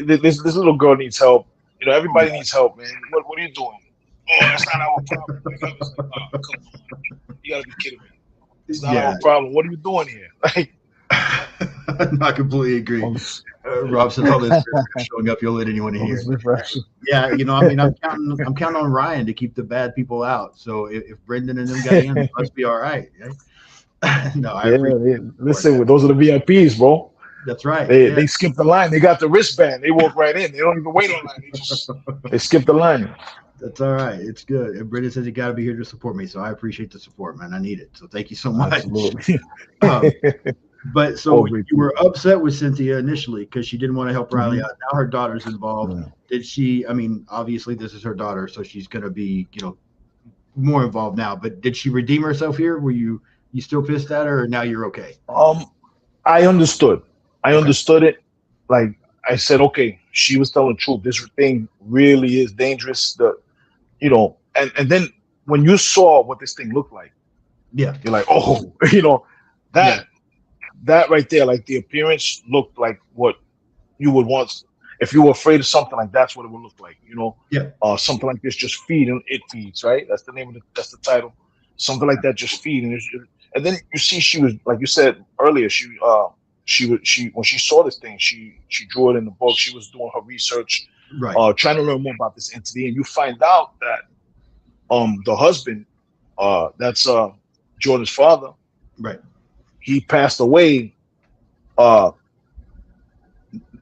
This little girl needs help. You know, everybody needs help, man. What are you doing? Oh, that's not our problem. Like, I was like, oh, come on. You gotta be kidding me. It's not our problem. What are you doing here? Like, I completely agree. Rob says all this showing up, you'll let anyone in here. Yeah, I'm counting on Ryan to keep the bad people out. So if Brendan and them got in, it must be all right. No, I appreciate it. Listen, those are the VIPs, bro. That's right. They skip the line. They got the wristband. They walk right in. They don't even wait on line. They skip the line. That's all right. It's good. And Brendan says you got to be here to support me, so I appreciate the support, man. I need it. So thank you so much. Absolutely. But so you were upset with Cynthia initially because she didn't want to help Riley out. Now her daughter's involved. Yeah. Did she? I mean, obviously this is her daughter, so she's going to be, more involved now. But did she redeem herself here? Were you still pissed at her, or now you're okay? I understood. I understood it. Like I said, okay, she was telling the truth. This thing really is dangerous. And then when you saw what this thing looked like, yeah, you're like, oh, that right there, like the appearance looked like what you would want if you were afraid of something like that's what it would look like, something like this just feeding, it feeds, right? That's the name of that's the title. Something like that just feeding, and then you see she was, like you said earlier, she when she saw this thing, she drew it in the book. She was doing her research, right, trying to learn more about this entity, and you find out that the husband, that's Jordan's father, right, he passed away.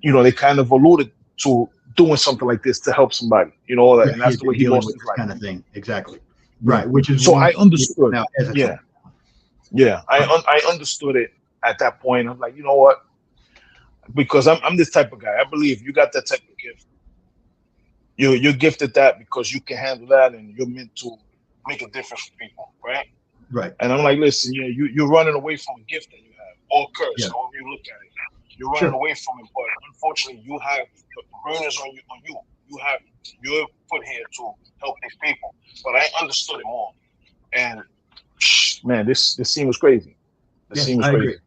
They kind of alluded to doing something like this to help somebody, and that's the way he lost his life. Kind of thing, exactly. Right, which is so I understood. Now, Yeah, I understood it at that point. I'm like, you know what? Because I'm this type of guy. I believe you got that type of gift. You're gifted that because you can handle that, and you're meant to make a difference for people, right? Right. And I'm like, listen, yeah, you're running away from a gift that you have, or a curse, Yeah. however you look at it. You're running Sure. away from it, but unfortunately, you have the burners on you. You're put here to help these people. But I understood it more, and man, this scene was crazy. The Yeah, scene was I agree. crazy.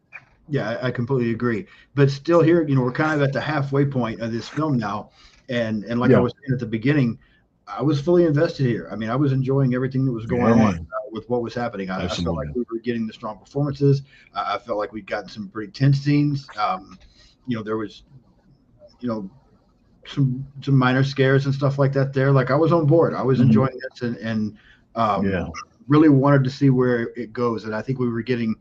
Yeah, I completely agree. But still, here, we're kind of at the halfway point of this film now, and like I Yeah, was saying at the beginning, I was fully invested here. I mean, I was enjoying everything that was going on yeah, with what was happening. I felt like absolutely. we were getting the strong performances. I felt like we'd gotten some pretty tense scenes. There was, you know, some minor scares and stuff like that there. Like I was on board. I was Hmm. enjoying this and Yeah, really wanted to see where it goes. And I think we were getting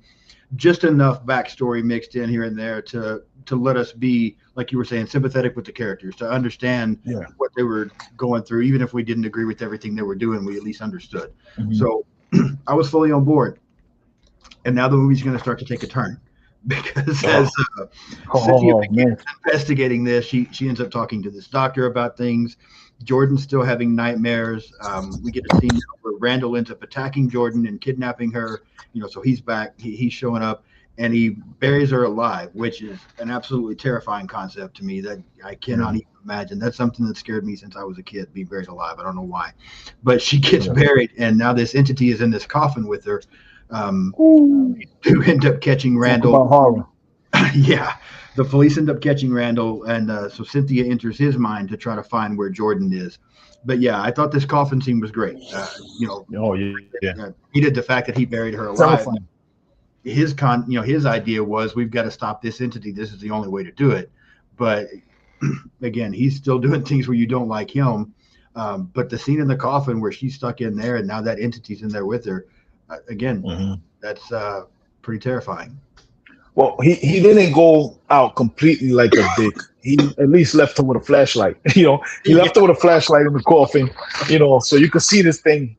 just enough backstory mixed in here and there to let us be, like you were saying, sympathetic with the characters, to understand yeah. what they were going through. Even if we didn't agree with everything they were doing, we at least understood. Hmm. So I was fully on board. And now the movie's going to start to take a turn because as Oh, Cynthia oh begins man. investigating this, she ends up talking to this doctor about things. Jordan's still having nightmares. We get a scene where Randall ends up attacking Jordan and kidnapping her. So he's back. He's showing up and he buries her alive, which is an absolutely terrifying concept to me that I cannot Yeah, even imagine. That's something that scared me since I was a kid, being buried alive. I don't know why, but she gets yeah. buried, and now this entity is in this coffin with her. Um, Ooh, who end up catching talk Randall. about horror. Yeah, the police end up catching Randall, and so Cynthia enters his mind to try to find where Jordan is. But yeah, I thought this coffin scene was great. Oh yeah, He did the fact that he buried her alive. terrifying. His idea was we've got to stop this entity. This is the only way to do it. But again, he's still doing things where you don't like him. But the scene in the coffin where she's stuck in there, and now that entity's in there with her, again, Hmm. that's pretty terrifying. Well, he didn't go out completely like a dick. He at least left her with a flashlight. He Yeah, left her with a flashlight in the coffin. So you could see this thing.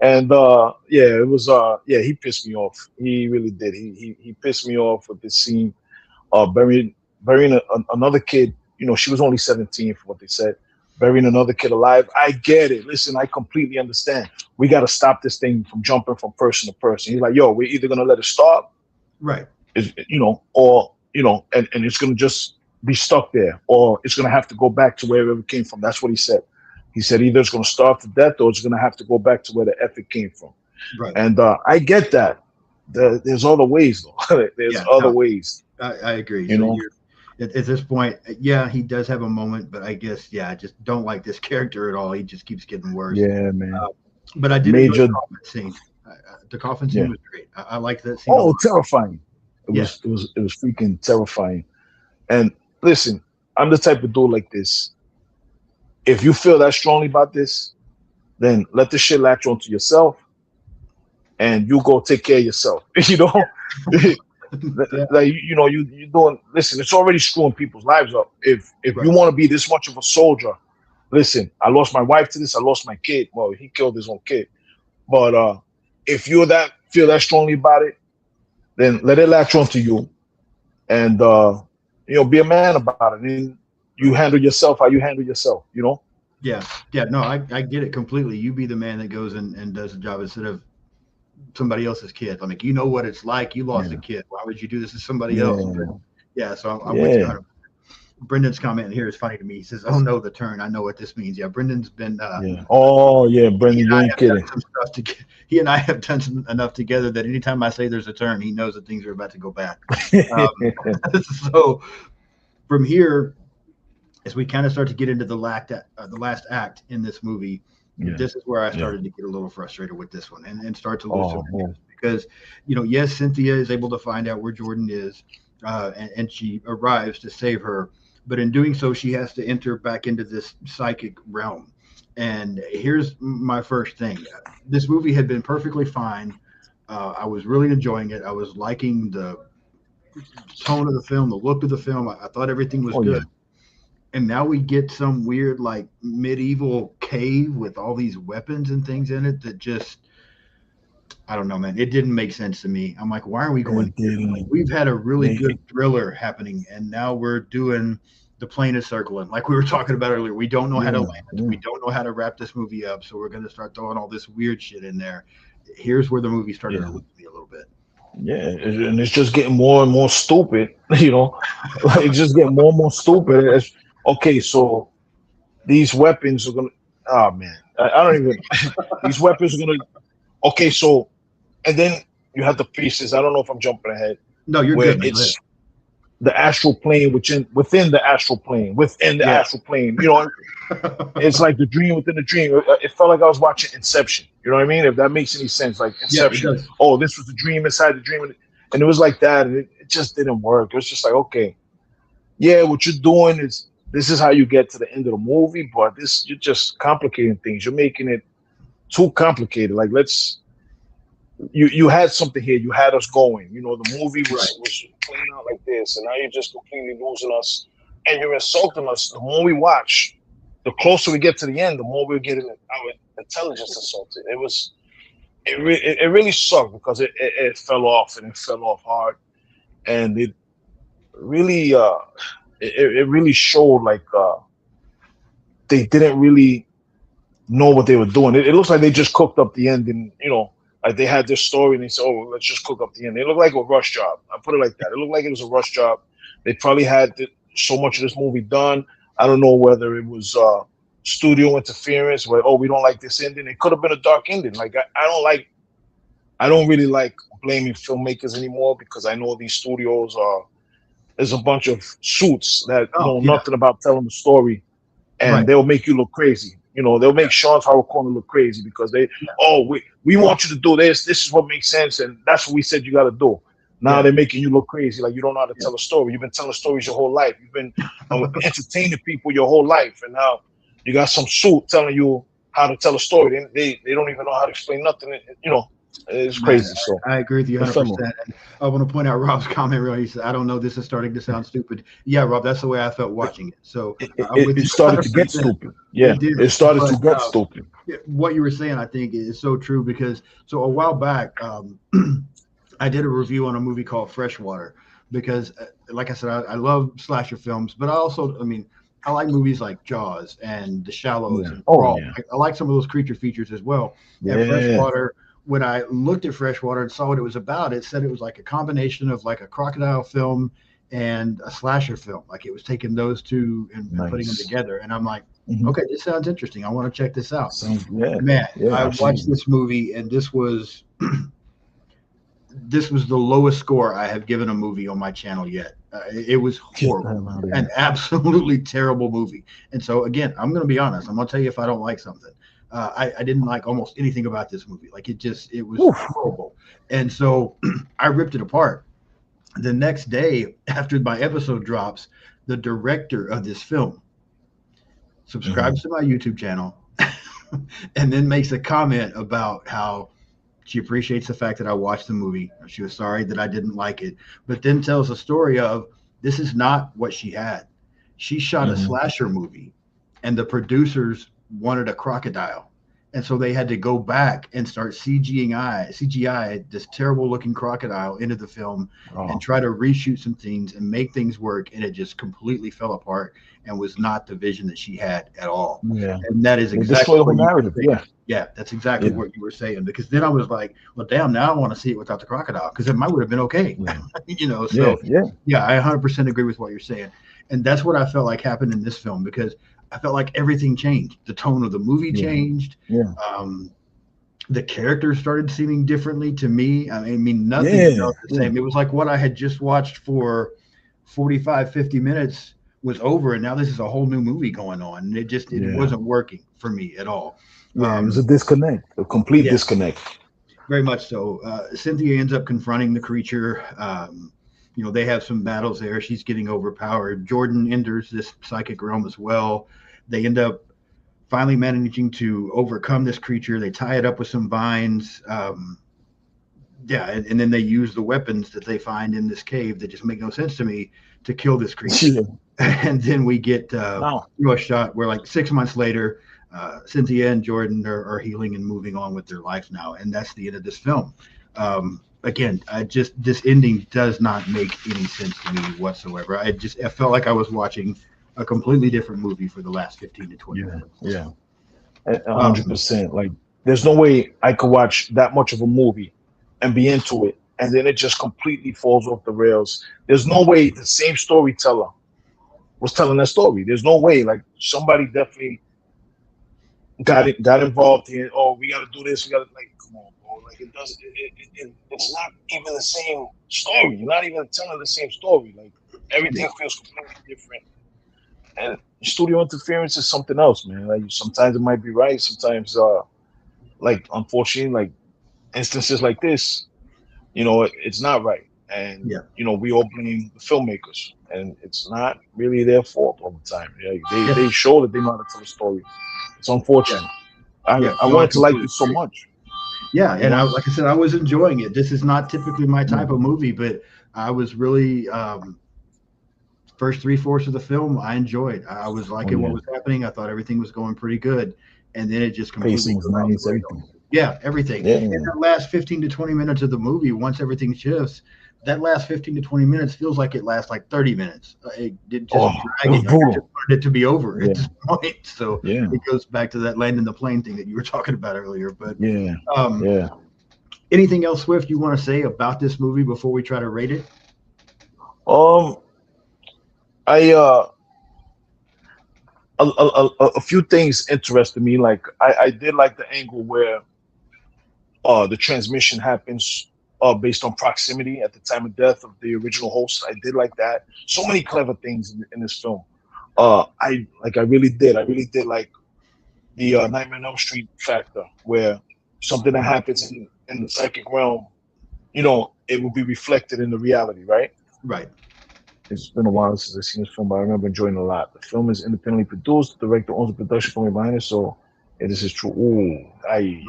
And yeah, it was yeah, he pissed me off. He really did. He pissed me off with this scene. Burying another kid. She was only 17 for what they said. Burying another kid alive. I get it. Listen, I completely understand. We got to stop this thing from jumping from person to person. He's like, yo, we're either gonna let it stop, right. or and it's gonna just be stuck there, or it's gonna have to go back to wherever it came from. That's what he said. He said either it's gonna starve to death or it's gonna have to go back to where the effort came from. Right. And I get that. There's other ways though. There's Yeah. other No, ways. I agree. You So know. you're at this point, yeah, he does have a moment, but I guess, yeah, I just don't like this character at all. He just keeps getting worse. Yeah, man. Uh, but I did enjoy the Major. coffin scene. The coffin scene Yeah. was great. I liked that scene a Oh, lot. terrifying. It Yeah. was. It was. It was freaking terrifying. And listen, I'm the type of dude like this. If you feel that strongly about this, then let the shit latch onto yourself, and you go take care of yourself. Yeah. Like you doing. Listen, it's already screwing people's lives up. If you Right. want to be this much of a soldier, listen. I lost my wife to this. I lost my kid. Well, he killed his own kid. But if you feel that strongly about it, then let it latch onto you, and be a man about it. And you Right. handle yourself how you handle yourself. Yeah. Yeah. No, I get it completely. You be the man that goes and does the job instead of somebody else's kid. I mean, you know what it's like. You lost a Yeah, kid. Why would you do this to somebody else? But yeah, yeah, so I'm with you yeah, 100. Brendan's comment here is funny to me. He says, "Oh no, the turn. I know what this means." Yeah, Brendan's been. yeah. Oh yeah, He Brendan, and you I ain't have done kidding. some stuff to. He and I have done enough together that anytime I say there's a turn, he knows that things are about to go bad. So from here, as we kind of start to get into the last act in this movie, Yeah, this is where I yeah. started to get a little frustrated with this one and start to lose some Oh man. interest because, yes, Cynthia is able to find out where Jordan is, and she arrives to save her. But in doing so, she has to enter back into this psychic realm. And here's my first thing. This movie had been perfectly fine. I was really enjoying it. I was liking the tone of the film, the look of the film. I thought everything was Oh yeah. good, and now we get some weird like medieval cave with all these weapons and things in it that just I don't know, man. It didn't make sense to me. I'm like, why are we going It here? Like, didn't. we've had a really They, good thriller happening, and now we're doing the plane is circling, like we were talking about earlier. We don't know how to yeah, land. yeah, We don't know how to wrap this movie up, so we're going to start throwing all this weird shit in there. Here's where the movie started to yeah, lose me a little bit. yeah. And it's just getting more and more stupid. You know, like it's just getting more and more stupid. Okay, so these weapons are gonna. Oh man, I don't even. These weapons are gonna. Okay, so and then you have the pieces. I don't know if I'm jumping ahead, No, you're where good, man. Go ahead. it's the astral plane, which within the astral plane, within the Yeah. astral plane. You know, it's like the dream within the dream. It felt like I was watching Inception. You know what I mean? If that makes any sense, like Yeah, it Inception. does. Oh, this was the dream inside the dream, and it was like that, and it just didn't work. It was just like, okay, yeah, what you're doing is this is how you get to the end of the movie, but this you're just complicating things. You're making it too complicated. Like let's you had something here. You had us going. You know, the movie Right. was playing out like this, and now you're just completely losing us, and you're insulting us. The more we watch, the closer we get to the end, the more we're getting our intelligence insulted. It really sucked because it fell off and it fell off hard, and it really it really showed like they didn't really know what they were doing. It looks like they just cooked up the ending, you know, like they had this story and they said, "Oh, let's just cook up the ending." It looked like a rush job. I put it like that. It looked like it was a rush job. They probably had so much of this movie done. I don't know whether it was studio interference, where we don't like this ending. It could have been a dark ending. Like I don't really like blaming filmmakers anymore because I know these studios are there's a bunch of suits that Oh, know yeah. nothing about telling the story and Right. they'll make you look crazy. You know, they'll make Sean's Horror Corner look crazy because Yeah. we want you to do this. This is what makes sense, and that's what we said you got to do. Now Yeah. they're making you look crazy, like you don't know how to Yeah. tell a story. You've been telling stories your whole life. You've been entertaining people your whole life, and now you got some suit telling you how to tell a story. They don't even know how to explain nothing. You know, it's Man, crazy. So I agree with you it fell off. 100%. And I want to point out Rob's comment. Really, he said, "I don't know. This is starting to sound stupid." Yeah, Rob, that's the way I felt watching it. So I'm with It you started to get 100%. stupid. Yeah, It did. it started But to get stupid. what you were saying, I think, is so true because so a while back, I did a review on a movie called Freshwater because, like I said, I love slasher films, but I also, I mean, I like movies like Jaws and The Shallows Yeah. and Oh Crawl. yeah. I like some of those creature features as well. And Yeah. Freshwater, when I looked at Freshwater and saw what it was about, it said it was like a combination of like a crocodile film and a slasher film. Like it was taking those two and putting them Nice. together. And I'm like, Hmm. okay, this sounds interesting. I want to check this out. Sounds yeah. Man, Yeah. I watched Absolutely. this movie and this was the lowest score I have given a movie on my channel yet. It was Get the horrible, hell out of an here. absolutely terrible movie. And so again, I'm going to be honest. I'm going to tell you if I don't like something. I didn't like almost anything about this movie. Like it was Oof. horrible. And so I ripped it apart. The next day, after my episode drops, the director of this film subscribes Hmm. to my YouTube channel and then makes a comment about how she appreciates the fact that I watched the movie. She was sorry that I didn't like it, but then tells a story of this is not what she had. She shot a Hmm. slasher movie, and the producers wanted a crocodile. And so they had to go back and start CGI this terrible looking crocodile into the film and Oh, try to reshoot some things and make things work. And it just completely fell apart and was not the vision that she had at all. yeah. And that is They destroy exactly the whole what you were narrative. saying. Yeah. Yeah, that's exactly Yeah. what you were saying. Because then I was like, well, damn, now I want to see it without the crocodile because it might would have been okay. Yeah. Yeah. So Yeah. yeah, I 100% agree with what you're saying. And that's what I felt like happened in this film because I felt like everything changed. The tone of the movie Yeah. changed. Yeah. Um, the characters started seeming differently to me. I mean, nothing Yeah. felt the Yeah. same. It was like what I had just watched for 45, 50 minutes was over, and now this is a whole new movie going on. And it Yeah. wasn't working for me at all. Yeah. It was Um, a disconnect, a complete yeah, disconnect. very much so. Cynthia ends up confronting the creature. They have some battles there. She's getting overpowered. Jordan enters this psychic realm as well. They end up finally managing to overcome this creature. They tie it up with some vines. Yeah, and then they use the weapons that they find in this cave that just make no sense to me to kill this creature. Yeah. And then we get Now. a shot where like 6 months later, Cynthia and Jordan are healing and moving on with their life now, and that's the end of this film. Again, this ending does not make any sense to me whatsoever. I felt like I was watching a completely different movie for the last 15 to 20 Yeah, minutes. yeah, 100 Um, percent. Like, there's no way I could watch that much of a movie and be into it, and then it just completely falls off the rails. There's no way the same storyteller was telling that story. There's no way. Like, somebody definitely got involved here. Oh, we got to do this. We got to, like, come on, bro. Like, it does. It's not even the same story. You're not even telling the same story. Like, everything feels completely different. And studio interference is something else, man. Like, sometimes it might be right. Sometimes, like, unfortunately, like, instances like this, it's not right. And yeah, we all blame the filmmakers, and it's not really their fault all the time. Yeah, yeah, they show that they know how to tell a story. It's yeah, unfortunate. yeah. I No, I wanted to like completely this so agree. much, Yeah, you and know. like I said, I was enjoying it. This is not typically my Yeah, type of movie, but I was really first three-fourths of the film I enjoyed. I was oh liking what yeah, was happening. I thought everything was going pretty good, and then it just pacing completely was goes off the nice, everything. rails. Yeah, everything. Yeah, And that last 15 to 20 minutes of the movie, once everything shifts, that last 15 to 20 minutes feels like it lasts like 30 minutes. It just oh, it was dragging. Like I just brutal. wanted it to be over at Yeah, this point. So yeah, it goes back to that landing the plane thing that you were talking about earlier. But yeah, um, yeah. anything else, Swift, you want to say about this movie before we try to rate it? um I a few things interested me. Like, I did like the angle where the transmission happens based on proximity at the time of death of the original host. I did like that. So many clever things in this film. I really did. I really did like the Nightmare on Elm Street factor, where something that happens in the psychic realm, it will be reflected in the reality, right? Right. It's been a while since I've seen this film, but I remember enjoying it a lot. The film is independently produced. The director owns the production company behind it, so this is true. Ooh,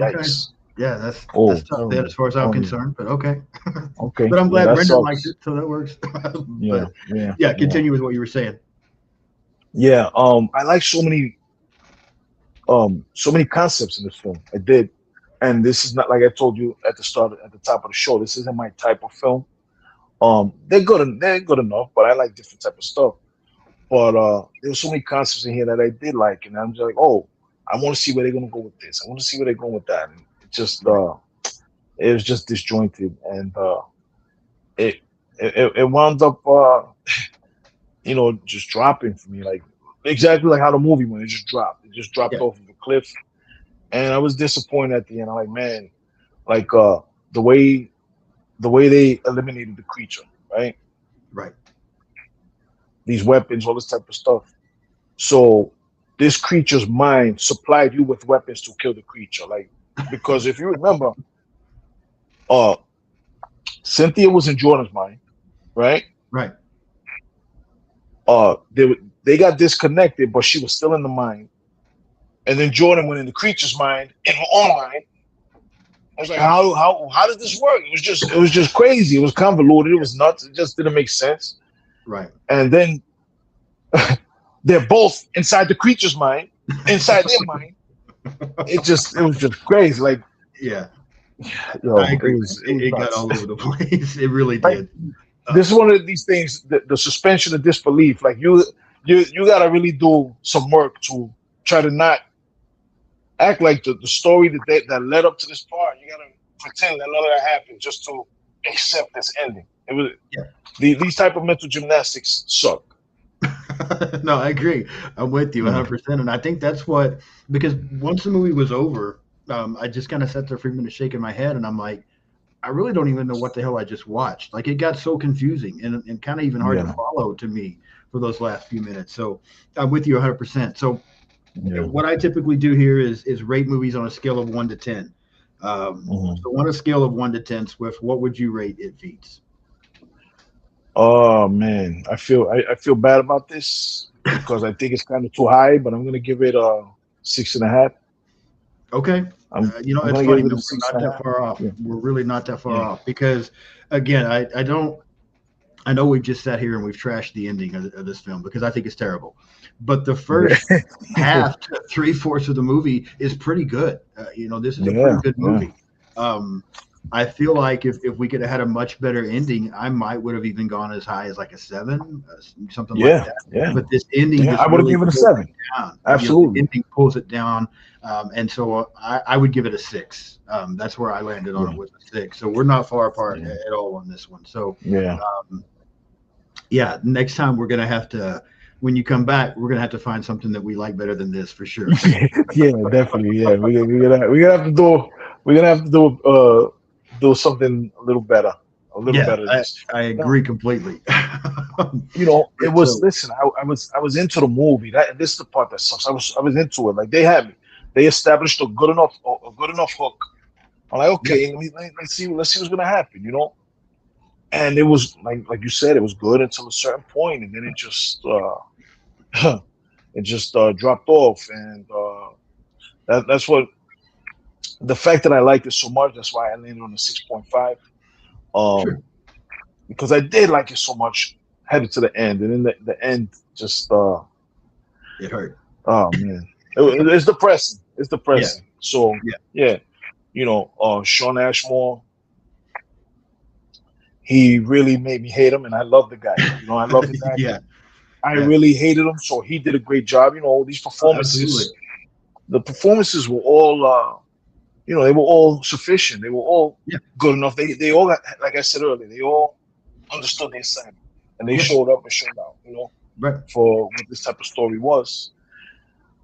Okay. yikes. Yeah, that's Oh, tough then as terrible. far as I'm Oh yeah. concerned, but okay. Okay. But I'm Yeah, glad that Brendan likes sucks. it, so that works. Yeah, But yeah, yeah, yeah. continue with what you were saying. Yeah. I like so many concepts in this film. I did. And this is not, like I told you at the start, at the top of the show, this isn't my type of film. They're good enough, but I like different type of stuff. But there were so many concepts in here that I did like, and I'm just like, oh, I want to see where they're gonna go with this. I want to see where they're going with that. And Right. it was just disjointed, and it, it wound up just dropping for me, like exactly like how the movie went. It just dropped. It just dropped Yeah. off of a cliff, and I was disappointed at the end. I'm like, man, like the way they eliminated the creature, right? Right. These weapons, all this type of stuff. So this creature's mind supplied you with weapons to kill the creature. Like, because if you remember, uh Cynthia was in Jordan's mind, right? Right. They got disconnected, but she was still in the mind. And then Jordan went in the creature's mind, in her own mind. I was like, how does this work? It was just crazy. It was convoluted. It was nuts. It just didn't make sense. Right. And then they're both inside the creature's mind, inside their mind. It was just crazy. Like, Yeah. I yo, agree, man. it was It got nuts. all over the place. It really Like, did. this is one of these things, the suspension of disbelief. Like, you gotta really do some work to try to not act like the story that led up to this part. You gotta pretend that none of that happened just to accept this ending. It was Yeah. these type of mental gymnastics suck. No, I agree. I'm with you Yeah, 100%. And I think that's what, because once the movie was over, I just kind of sat there for a minute shaking my head and I'm like, I really don't even know what the hell I just watched. Like it got so confusing and kind of even hard to yeah, follow to me for those last few minutes. So I'm with you 100%. So yeah. what I typically do here is rate movies on a scale of 1 to 10. Mhm. So on a scale of 1 to 10, Swift, what would you rate It Feeds? Oh man, I feel bad about this because I think it's kind of too high, but I'm gonna give it a 6.5. Okay. I'm I'm It's gonna funny, give man. it a We're six not and a that half. far off. Yeah, We're really not that far yeah, off because, again, I don't. I know we've just sat here and we've trashed the ending of this film because I think it's terrible. But the first half to three-fourths of the movie is pretty good. This is a pretty Yeah, good yeah, movie. I feel like if we could have had a much better ending, I might would have even gone as high as like a 7, something like yeah, that. yeah, But this ending yeah. I just would have really given it a pulls 7. it down. The Absolutely. ending pulls it down, and so I would give it a 6. That's where I landed on Yeah, it with a 6. So we're not far apart yeah, at all on this one. So yeah. yeah, next time we're gonna have to. When you come back, we're gonna have to find something that we like better than this for sure. Yeah, definitely. Yeah, we're gonna have to do something a little better, Yeah, than I, this. I No, agree completely. it was. So Listen, I was into the movie. This is the part that sucks. I was into it. Like they had me. They established a good enough hook. I'm like, yeah, okay, let's see what's gonna happen. And it was like you said, it was good until a certain point, and then it just it just dropped off, and that's what the fact that I liked it so much. That's why I landed on a 6.5. sure, Um, because I did like it so much headed to the end, and then the end just it hurt. oh man, it's depressing. It's Yeah, depressing. So yeah, yeah, Sean Ashmore, he really made me hate him, and I love the guy. I love his yeah, acting. I yeah. really hated him, so he did a great job. These Oh, absolutely. performances, the performances were all, they were all sufficient. They were all Yeah, good enough. They all, like I said earlier, they all understood the assignment, and they yeah, showed up and showed out. right. For what this type of story was.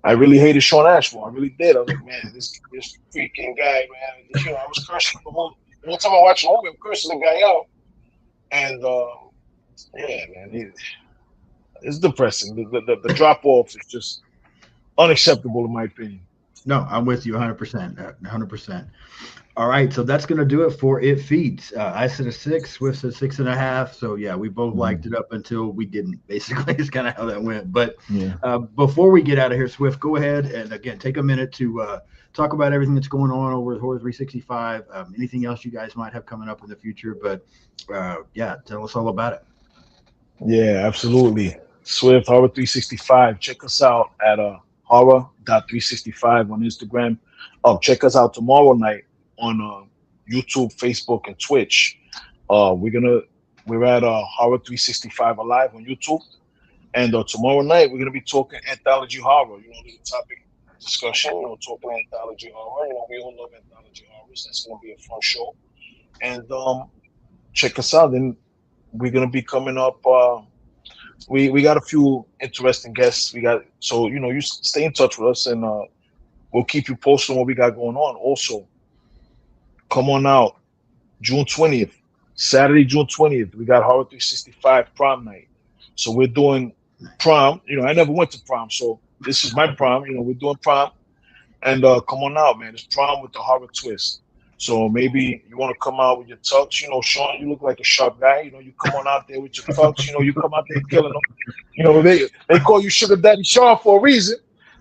I really hated Sean Ashmore. I really did. I was like, man, this freaking guy, man. I was cursing the whole time I watched the movie. I'm cursing the guy out, and yeah, man, it's depressing. The drop off is just unacceptable in my opinion. No, I'm with you 100%. 100%. All right, so that's going to do it for It Feeds. I said a 6, Swift said 6.5. So yeah, we both liked Mhm. it up until we didn't. Basically, is kind of how that went. But Yeah. before we get out of here, Swift, go ahead and again take a minute to talk about everything that's going on over at Horror 365. Anything else you guys might have coming up in the future, but yeah, tell us all about it. Yeah, absolutely. Swift Horror 365. Check us out at horror.365 on Instagram. Check us out tomorrow night on YouTube, Facebook, and Twitch. We're at Horror 365 Alive on YouTube, and tomorrow night we're gonna be talking anthology horror. The topic discussion. Talking anthology horror. We all love anthology horrors. That's gonna be a fun show. And check us out. Then we're gonna be coming up. We got a few interesting guests. We got you stay in touch with us, and we'll keep you posted on what we got going on. Also, come on out June 20th, Saturday, June 20th. We got Horror 365 prom night. So we're doing prom. I never went to prom, so this is my prom. We're doing prom, and come on out, man. It's prom with the horror twist. So maybe you want to come out with your tux. Sean, you look like a sharp guy. You come on out there with your tux. You come out there killing them. They call you Sugar Daddy Sean for a reason.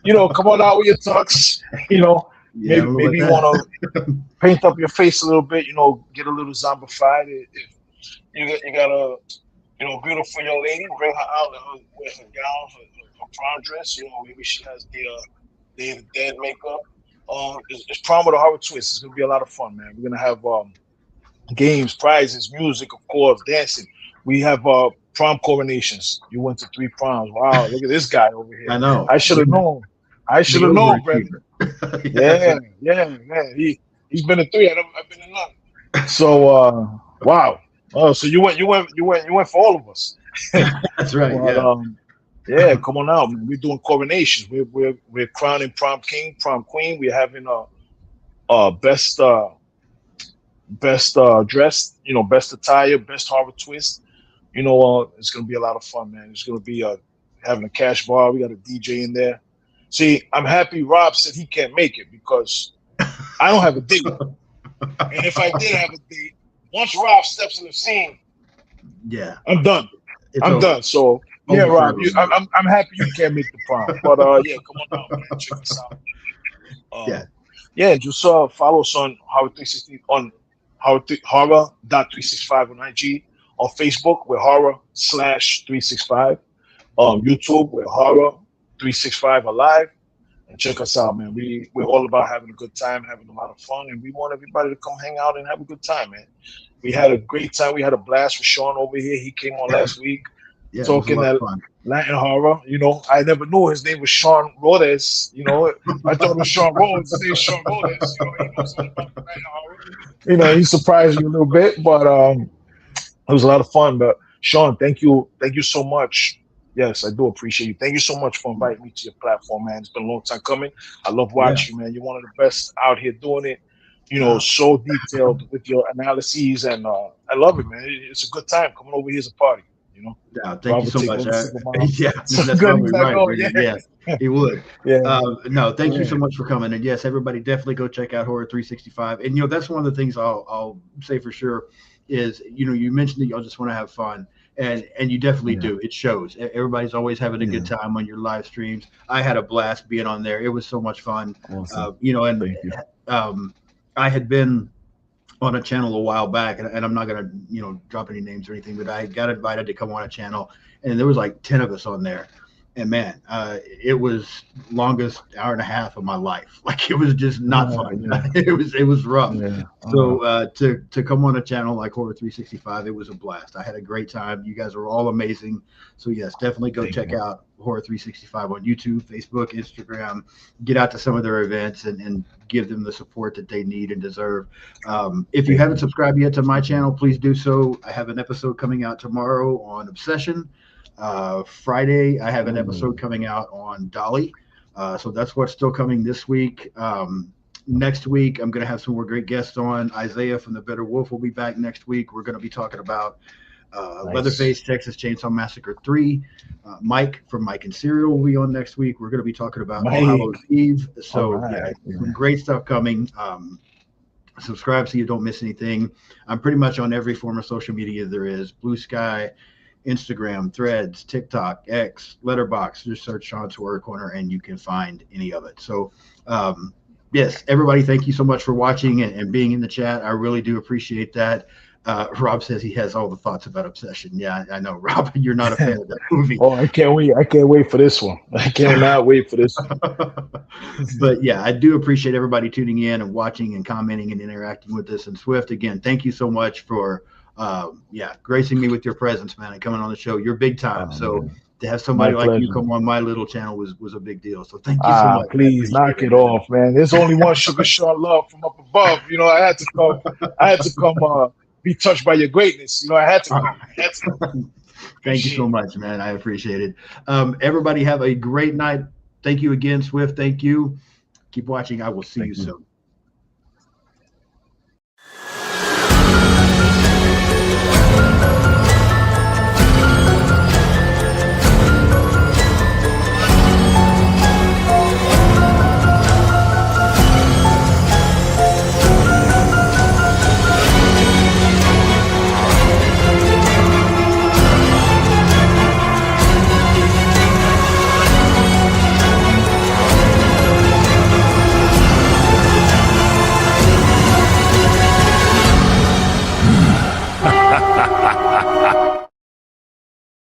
Come on out with your tux. You know, Yeah, I maybe don't know maybe you about want to paint up your face a little bit. Get a little zombified. If you got a beautiful young lady, bring her out with her gown, her prom dress. Maybe she has the Day of the Dead makeup. It's prom with a horror twist. It's gonna be a lot of fun, man. We're gonna have games, prizes, music, of course, dancing. We have prom coronations. You went to 3 proms. Wow, look at this guy over that. I here. know. I should have known. I should The have known, brother. overachiever. Yeah, that's Yeah, right. yeah, man. He's been in 3. I've been in none. So wow. Oh, so you went for all of us. That's right. But Yeah. yeah, come on out, man. We're doing coronations. We're crowning prom king, prom queen. We're having best dressed, best attire, best horror twist. It's gonna be a lot of fun, man. It's gonna be having a cash bar. We got a DJ in there. See, I'm happy Rob said he can't make it because I don't have a date. And if I did have a date, once Rob steps in the scene, Yeah. I'm done. It's I'm over. done. So yeah, Over for Rob, everybody. I'm happy you can't make the prom. But yeah, come on out, man. Check us out. Yeah. Yeah, just follow us on Horror 360 on horror.365 on IG. On Facebook, we're horror/365. YouTube, we're horror365 alive. And check us out, man. We're all about having a good time, having a lot of fun, and we want everybody to come hang out and have a good time, man. We had a great time. We had a blast with Sean over here. He came on last week talking that Latin horror. You know, I never knew his name was Sean Rhodes. You know, I thought it was Sean Rhodes. His name's Sean Rhodes. You know, he knows all about the Latin horror. You know, he surprised you a little bit, but it was a lot of fun. But Sean, thank you so much. Yes, I do appreciate you. Thank you so much for inviting me to your platform, man. It's been a long time coming. I love watching you, man. You're one of the best out here doing it. You know, so detailed with your analyses, and I love it, man. It's a good time coming over here as a party. You know. Yeah, thank you so much. Yeah, so that's good, probably right. Yeah, he would. Yeah. No, thank you so much for coming. And yes, everybody definitely go check out Horror 365. And you know, that's one of the things I'll say for sure is, you know, you mentioned that y'all just want to have fun. And you definitely do. It shows. Everybody's always having a good time on your live streams. I had a blast being on there. It was so much fun. Awesome. You know, and I had been on a channel a while back, and I'm not gonna, you know, drop any names or anything, but I got invited to come on a channel, and there was like 10 of us on there. And man, it was longest hour and a half of my life. Like, it was just not fun. Yeah. It was rough. Yeah. So to come on a channel like Horror 365, it was a blast. I had a great time. You guys are all amazing. So yes, definitely go check out Horror 365 on YouTube, Facebook, Instagram. Get out to some of their events and give them the support that they need and deserve. If you haven't subscribed yet to my channel, please do so. I have an episode coming out tomorrow on Obsession. Friday, I have an episode coming out on Dolly. So that's what's still coming this week. Next week, I'm going to have some more great guests on. Isaiah from The Better Wolf will be back next week. We're going to be talking about Leatherface, Texas Chainsaw Massacre 3. Mike from Mike and Serial will be on next week. We're going to be talking about All Hallows Eve. So some great stuff coming. Subscribe so you don't miss anything. I'm pretty much on every form of social media there is. Blue Sky, Instagram, Threads, TikTok, X, Letterboxd. Just search Sean's Horror Corner and you can find any of it. So, yes, everybody, thank you so much for watching and being in the chat. I really do appreciate that. Rob says he has all the thoughts about Obsession. Yeah, I know, Rob, you're not a fan of that movie. Oh, I can't wait. I can't wait for this one. I cannot wait for this one. But yeah, I do appreciate everybody tuning in and watching and commenting and interacting with us. And Swift, again, thank you so much for gracing me with your presence, man, and coming on the show. You're big time. So to have somebody like you come on my little channel was a big deal. So thank you so much. Please knock it off, man. There's only one Sugar Sean love from up above. You know, I had to come be touched by your greatness. You know, I had to come. Thank you so much, man. I appreciate it. Everybody have a great night. Thank you again, Swift. Thank you. Keep watching. I will see you soon.